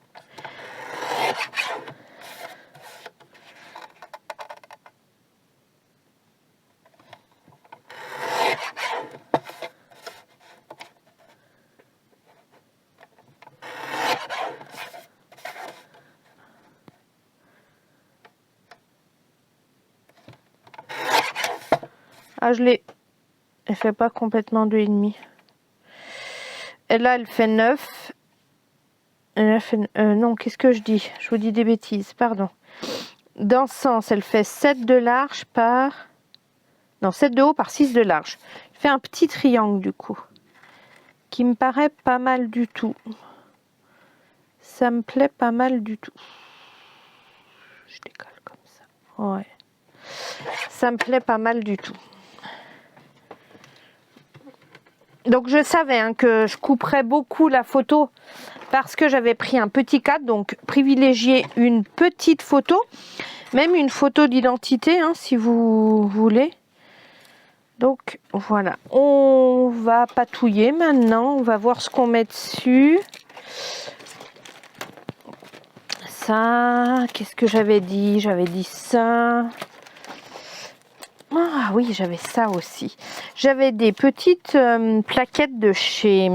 Ah, je l'ai. Elle fait pas complètement 2,5. Et là, elle fait 9. Elle fait... non, qu'est-ce que je dis? Je vous dis des bêtises, pardon. Dans ce sens, elle fait 7 de large par... Non, 7 de haut par 6 de large. Je fais un petit triangle du coup. Qui me paraît pas mal du tout. Ça me plaît pas mal du tout. Je décolle comme ça. Ouais. Ça me plaît pas mal du tout. Donc je savais hein, que je couperais beaucoup la photo parce que j'avais pris un petit cadre. Donc privilégiez une petite photo. Même une photo d'identité hein, si vous voulez. Donc voilà. On va patouiller maintenant. On va voir ce qu'on met dessus. Ça, qu'est-ce que j'avais dit? J'avais dit ça. Ah oui, j'avais ça aussi. J'avais des petites plaquettes de chez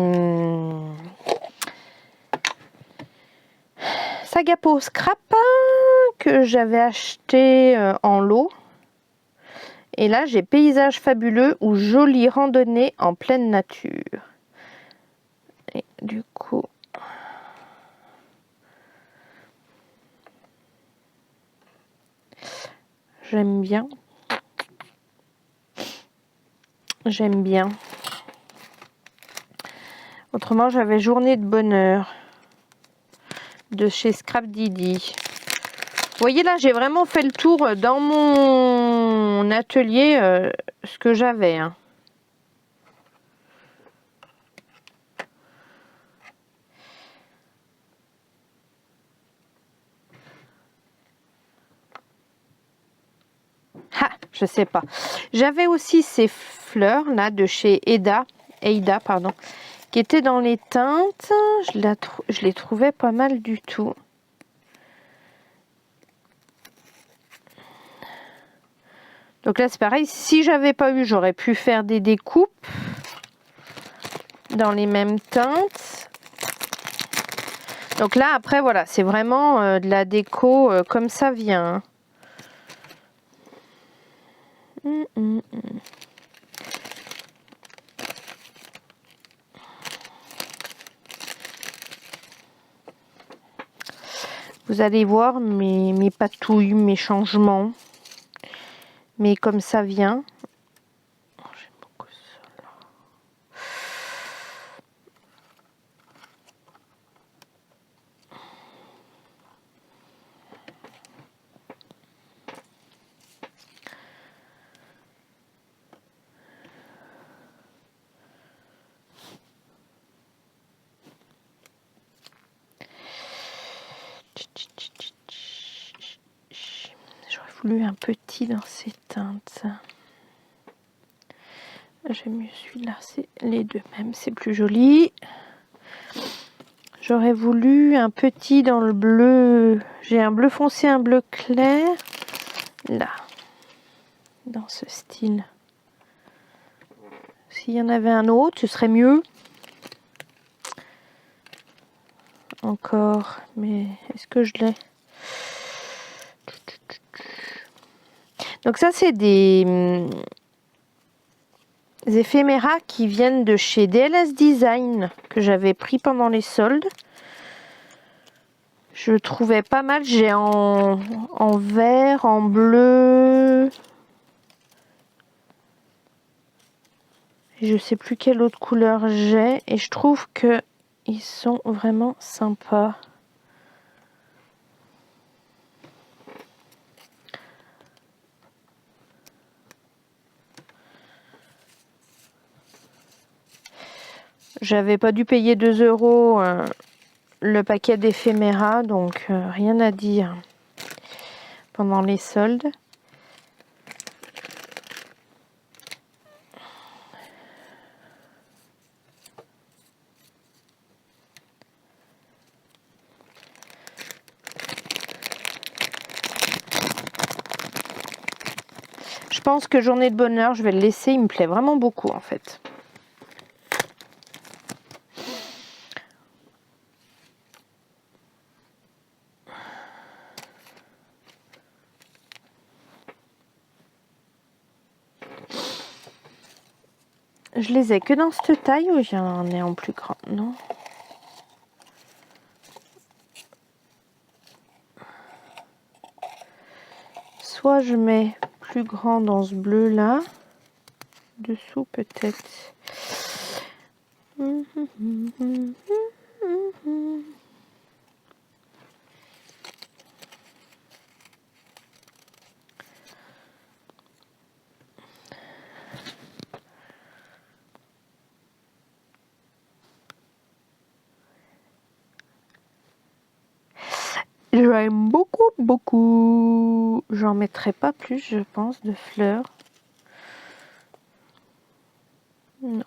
Sagapo Scrap que j'avais acheté en lot. Et là, j'ai paysage fabuleux ou jolie randonnée en pleine nature. Et du coup, j'aime bien. J'aime bien. Autrement, j'avais journée de bonheur de chez Scrap Didi. Vous voyez là, j'ai vraiment fait le tour dans mon atelier, ce que j'avais. Hein. Ah, je sais pas. J'avais aussi ces fleurs là de chez Eida, pardon, qui étaient dans les teintes. Je les trouvais pas mal du tout. Donc là, c'est pareil. Si j'avais pas eu, j'aurais pu faire des découpes dans les mêmes teintes. Donc là, après, voilà, c'est vraiment de la déco comme ça vient. Vous allez voir mes patouilles, mes changements. Mais comme ça vient. Oh, j'aime beaucoup ça là. J'aurais voulu un petit dans ces teintes. J'aime mieux celui-là, c'est les deux mêmes, c'est plus joli. J'aurais voulu un petit dans le bleu. J'ai un bleu foncé, un bleu clair. Là, dans ce style. S'il y en avait un autre, ce serait mieux. Encore, mais est-ce que je l'ai? Donc ça, c'est des éphéméras qui viennent de chez DLS Design que j'avais pris pendant les soldes. Je trouvais pas mal. J'ai en vert, en bleu. Je sais plus quelle autre couleur j'ai. Et je trouve que ils sont vraiment sympas. J'avais pas dû payer 2 € le paquet d'éphéméras, donc rien à dire pendant les soldes. Je pense que journée de bonheur, je vais le laisser, il me plaît vraiment beaucoup en fait. Je les ai que dans cette taille ou j'en ai en plus grand? Non. Soit je mets plus grand dans ce bleu là. Dessous peut-être. J'aime beaucoup, beaucoup. J'en mettrai pas plus, je pense, de fleurs. Non.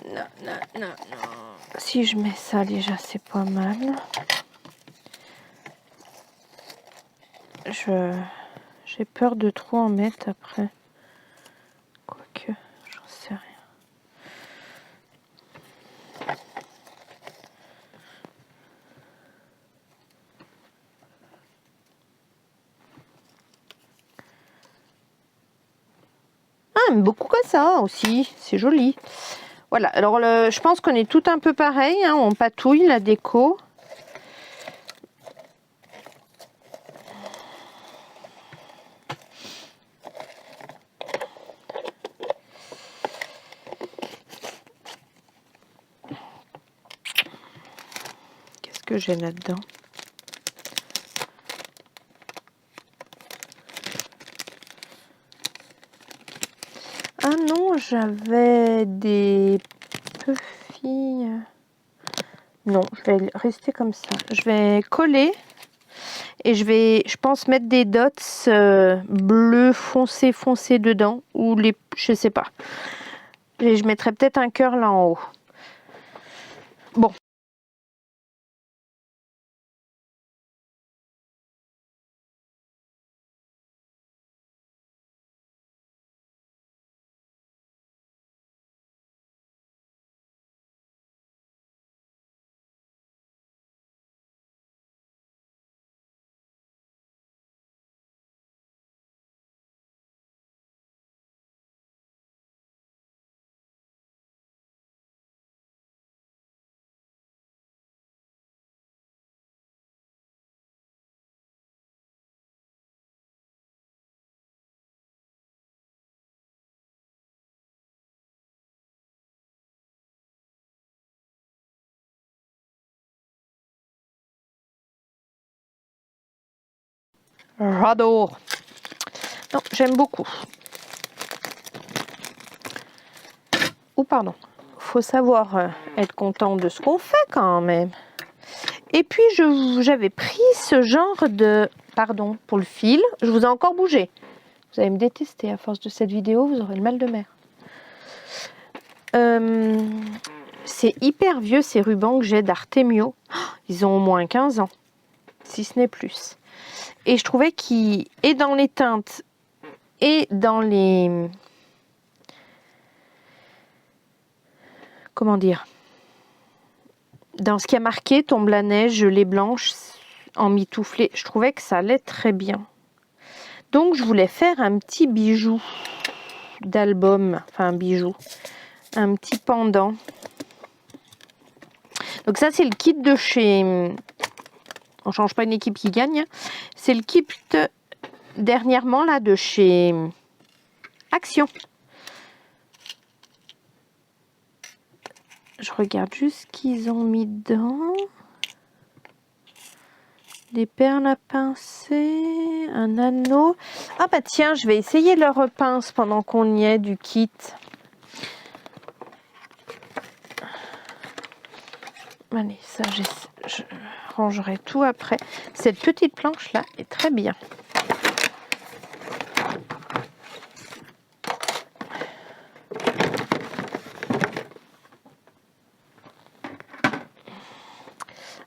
Non, non, non, non. Si je mets ça, déjà, c'est pas mal. J'ai peur de trop en mettre après. Quoique, j'en sais rien. Ah, mais beaucoup comme ça aussi, c'est joli. Voilà, alors je pense qu'on est tout un peu pareil, hein, on patouille la déco. Qu'est-ce que j'ai là-dedans? Ah non, j'avais des puffy. Non, je vais rester comme ça. Je vais coller et je pense, mettre des dots bleu foncé dedans ou je sais pas. Et je mettrai peut-être un cœur là en haut. Bon. J'adore. Non, j'aime beaucoup. Oh, pardon. Faut savoir être content de ce qu'on fait quand même. Et puis, j'avais pris ce genre de... Pardon pour le fil. Je vous ai encore bougé. Vous allez me détester à force de cette vidéo. Vous aurez le mal de mer. C'est hyper vieux ces rubans que j'ai d'Artemio. Oh, ils ont au moins 15 ans. Si ce n'est plus. Et je trouvais qu'il est dans les teintes et dans les... Comment dire? Dans ce qui a marqué tombe la neige, gelée blanche, en mitouflé. Je trouvais que ça allait très bien. Donc je voulais faire un petit bijou d'album. Enfin un bijou. Un petit pendant. Donc ça c'est le kit de chez... On change pas une équipe qui gagne. C'est le kit dernièrement là de chez Action. Je regarde juste ce qu'ils ont mis dedans. Des perles à pincer, un anneau. Ah bah tiens, je vais essayer leur pince pendant qu'on y est du kit. Allez, ça je rangerai tout après. Cette petite planche là est très bien.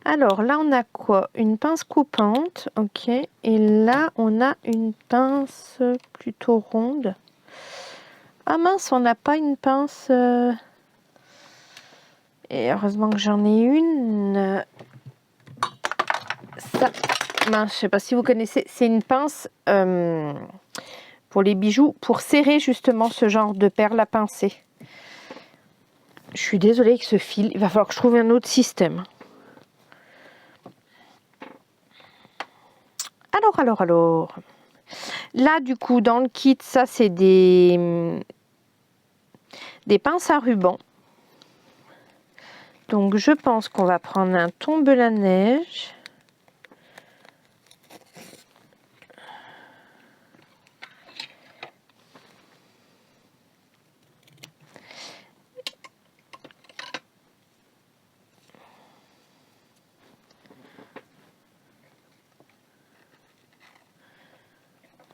Alors là, on a quoi? Une pince coupante, ok. Et là, on a une pince plutôt ronde. Ah mince, on n'a pas une pince... Et heureusement que j'en ai une. Ça, mince, je sais pas si vous connaissez. C'est une pince pour les bijoux, pour serrer justement ce genre de perles à pincer. Je suis désolée avec ce fil, il va falloir que je trouve un autre système. Alors. Là, du coup, dans le kit, ça, c'est des pinces à ruban. Donc, je pense qu'on va prendre un tombe-la-neige.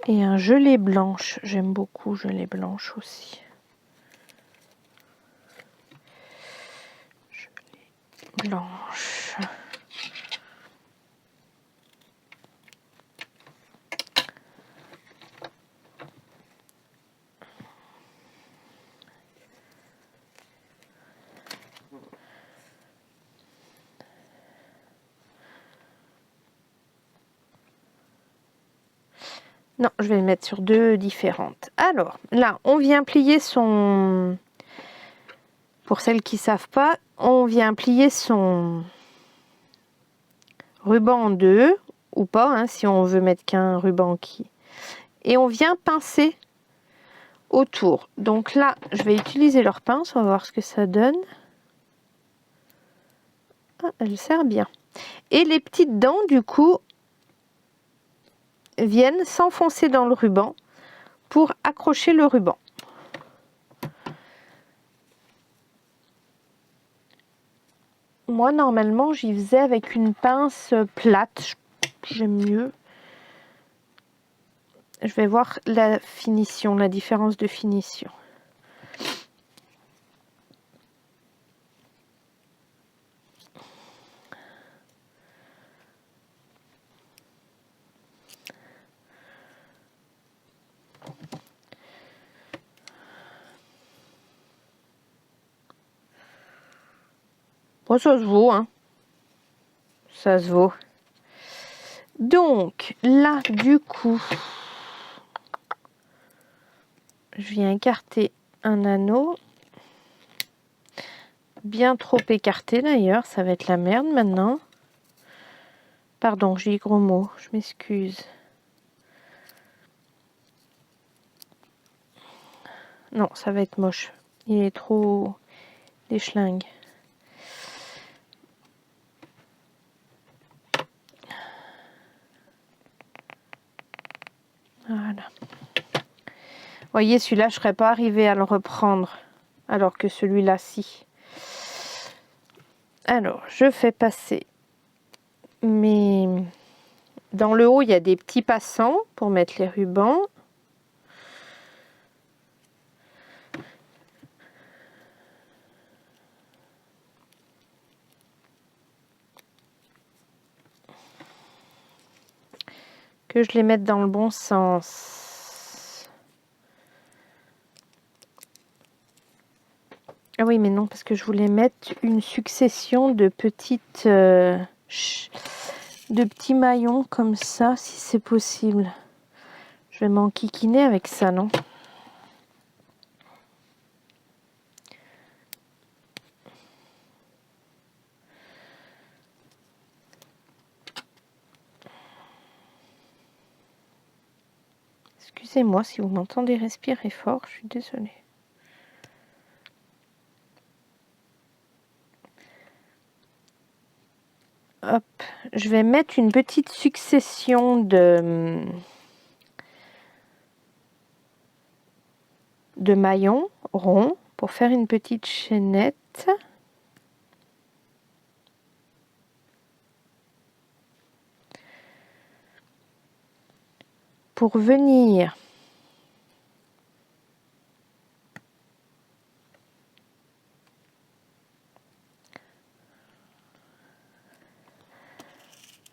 Et un gelée blanche. J'aime beaucoup gelée blanche aussi. Gelée blanche. Non, je vais le mettre sur deux différentes. Alors, là, on vient plier son... Pour celles qui ne savent pas, on vient plier son ruban en deux, ou pas, hein, si on veut mettre qu'un ruban qui... Et on vient pincer autour. Donc là, je vais utiliser leur pince, on va voir ce que ça donne. Ah, elle sert bien. Et les petites dents, du coup, viennent s'enfoncer dans le ruban pour accrocher le ruban. Moi, normalement, j'y faisais avec une pince plate. J'aime mieux. Je vais voir la finition, la différence de finition. Bon, ça se vaut, hein. Ça se vaut. Donc, là, du coup, je viens écarter un anneau. Bien trop écarté d'ailleurs, ça va être la merde maintenant. Pardon, j'ai dit gros mot, je m'excuse. Non, ça va être moche. Il est trop déchlingue. Voilà. Vous voyez, celui-là, je ne serais pas arrivée à le reprendre, alors que celui-là, si. Alors, je fais passer mes... Dans le haut, il y a des petits passants pour mettre les rubans. Que je les mette dans le bon sens. Ah oui, mais non, parce que je voulais mettre une succession de petites... de petits maillons comme ça, si c'est possible. Je vais m'enquiquiner avec ça, non? Excusez-moi si vous m'entendez respirer fort, je suis désolée. Hop, je vais mettre une petite succession de maillons ronds pour faire une petite chaînette. Pour venir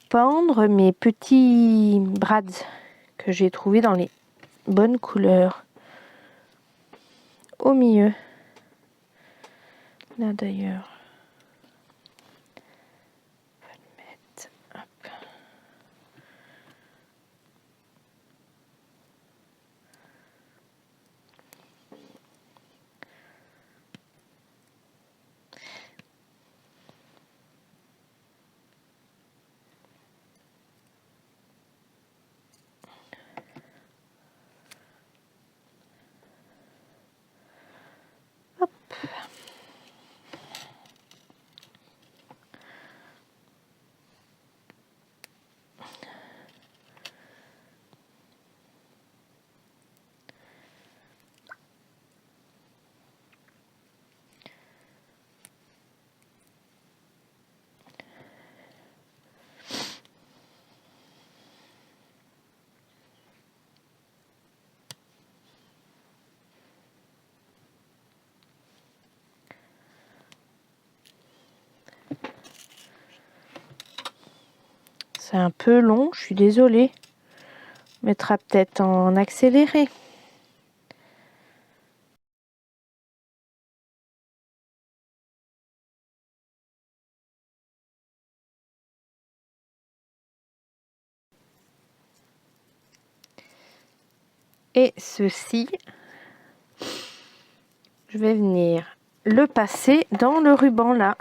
pendre mes petits brads que j'ai trouvés dans les bonnes couleurs au milieu. Là d'ailleurs. On va le mettre. Hop. C'est un peu long, je suis désolée. On mettra peut-être en accéléré. Et ceci, je vais venir le passer dans le ruban là.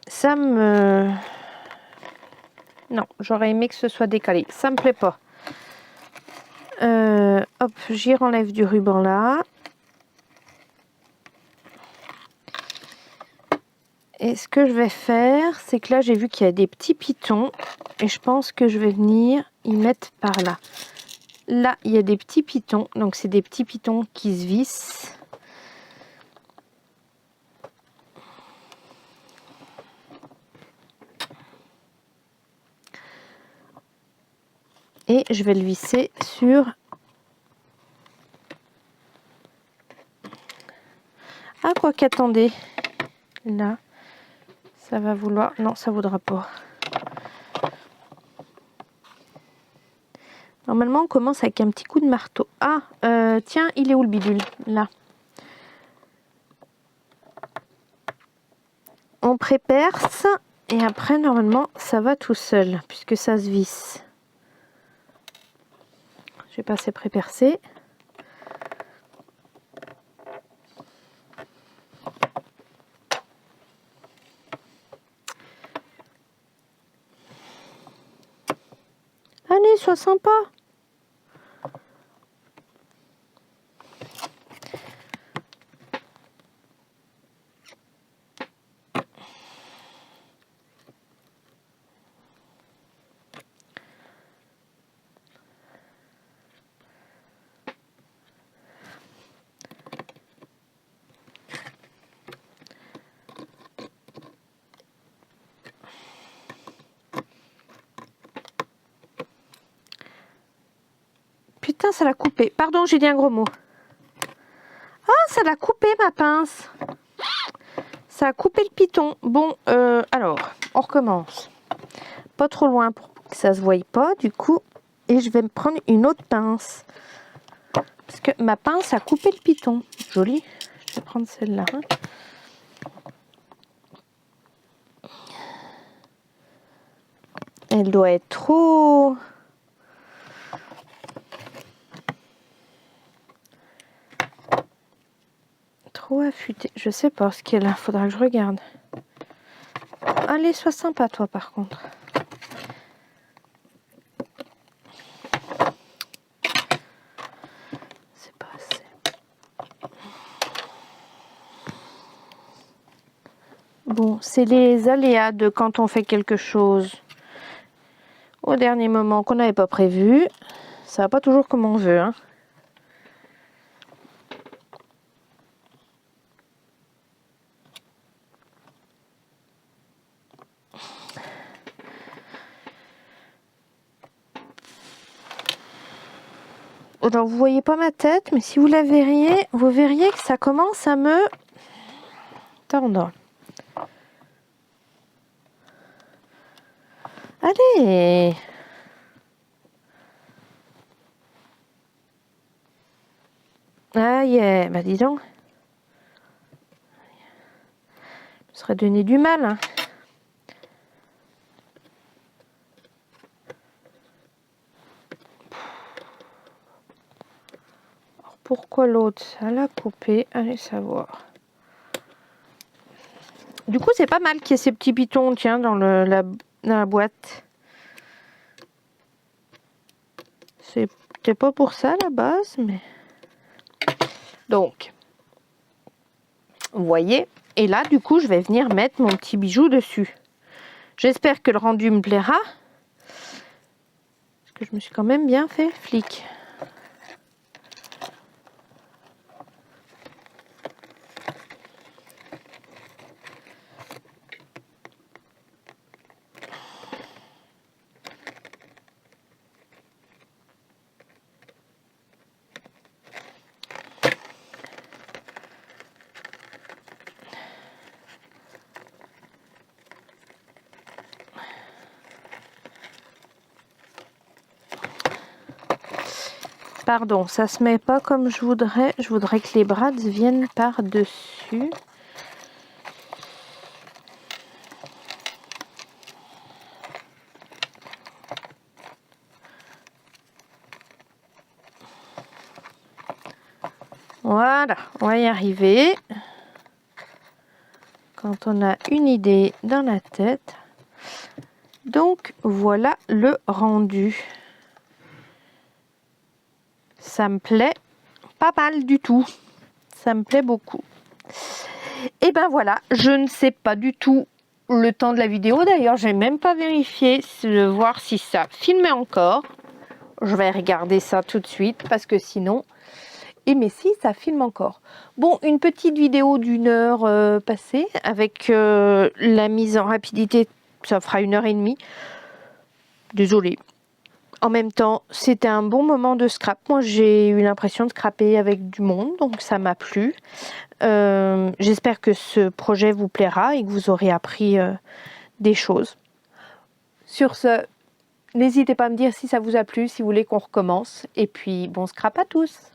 Ça me... Non, j'aurais aimé que ce soit décalé. Ça me plaît pas. Hop, j'y enlève du ruban là. Et ce que je vais faire, c'est que là, j'ai vu qu'il y a des petits pitons. Et je pense que je vais venir y mettre par là. Là, il y a des petits pitons. Donc, c'est des petits pitons qui se vissent. Et je vais le visser sur... Ah, quoi qu'attendez. Là, ça va vouloir... Non, ça ne voudra pas. Normalement, on commence avec un petit coup de marteau. Ah, tiens, il est où le bidule? Là. On pré-perce et après, normalement, ça va tout seul puisque ça se visse. Je vais passer pré-percé. Allez, sois sympa. Putain, ça l'a coupé. Pardon, j'ai dit un gros mot. Ah, ça l'a coupé ma pince. Ça a coupé le piton. Bon, alors, on recommence. Pas trop loin pour que ça se voie pas, du coup. Et je vais me prendre une autre pince. Parce que ma pince a coupé le piton. Joli. Je vais prendre celle-là. Elle doit être trop... Trop affûtée. Je sais pas ce qu'elle a. Faudra que je regarde. Allez, sois sympa toi par contre. C'est pas assez. Bon, c'est les aléas de quand on fait quelque chose au dernier moment qu'on n'avait pas prévu. Ça va pas toujours comme on veut, hein. Alors vous voyez pas ma tête, mais si vous la verriez, vous verriez que ça commence à me tordre. Allez! Ah yeah, bah dis donc. Je me serais donné du mal, hein. Alors, pourquoi l'autre, ça l'a coupé? Allez savoir. Du coup, c'est pas mal qu'il y ait ces petits pitons, tiens, dans la boîte. C'était pas pour ça à la base, mais... Donc, vous voyez, et là, du coup, je vais venir mettre mon petit bijou dessus. J'espère que le rendu me plaira. que je me suis quand même bien fait flic. Pardon, ça se met pas comme je voudrais. Je voudrais que les brades viennent par-dessus. Voilà, on va y arriver. Quand on a une idée dans la tête. Donc, voilà le rendu. Ça me plaît pas mal du tout. Ça me plaît beaucoup. Et ben voilà, je ne sais pas du tout le temps de la vidéo. D'ailleurs, j'ai même pas vérifié de voir si ça filmait encore. Je vais regarder ça tout de suite parce que sinon... mais si, ça filme encore. Bon, une petite vidéo d'1 heure passée avec la mise en rapidité, ça fera 1h30. Désolée. En même temps, c'était un bon moment de scrap. Moi, j'ai eu l'impression de scraper avec du monde, donc ça m'a plu. J'espère que ce projet vous plaira et que vous aurez appris des choses. Sur ce, n'hésitez pas à me dire si ça vous a plu, si vous voulez qu'on recommence. Et puis, bon scrap à tous!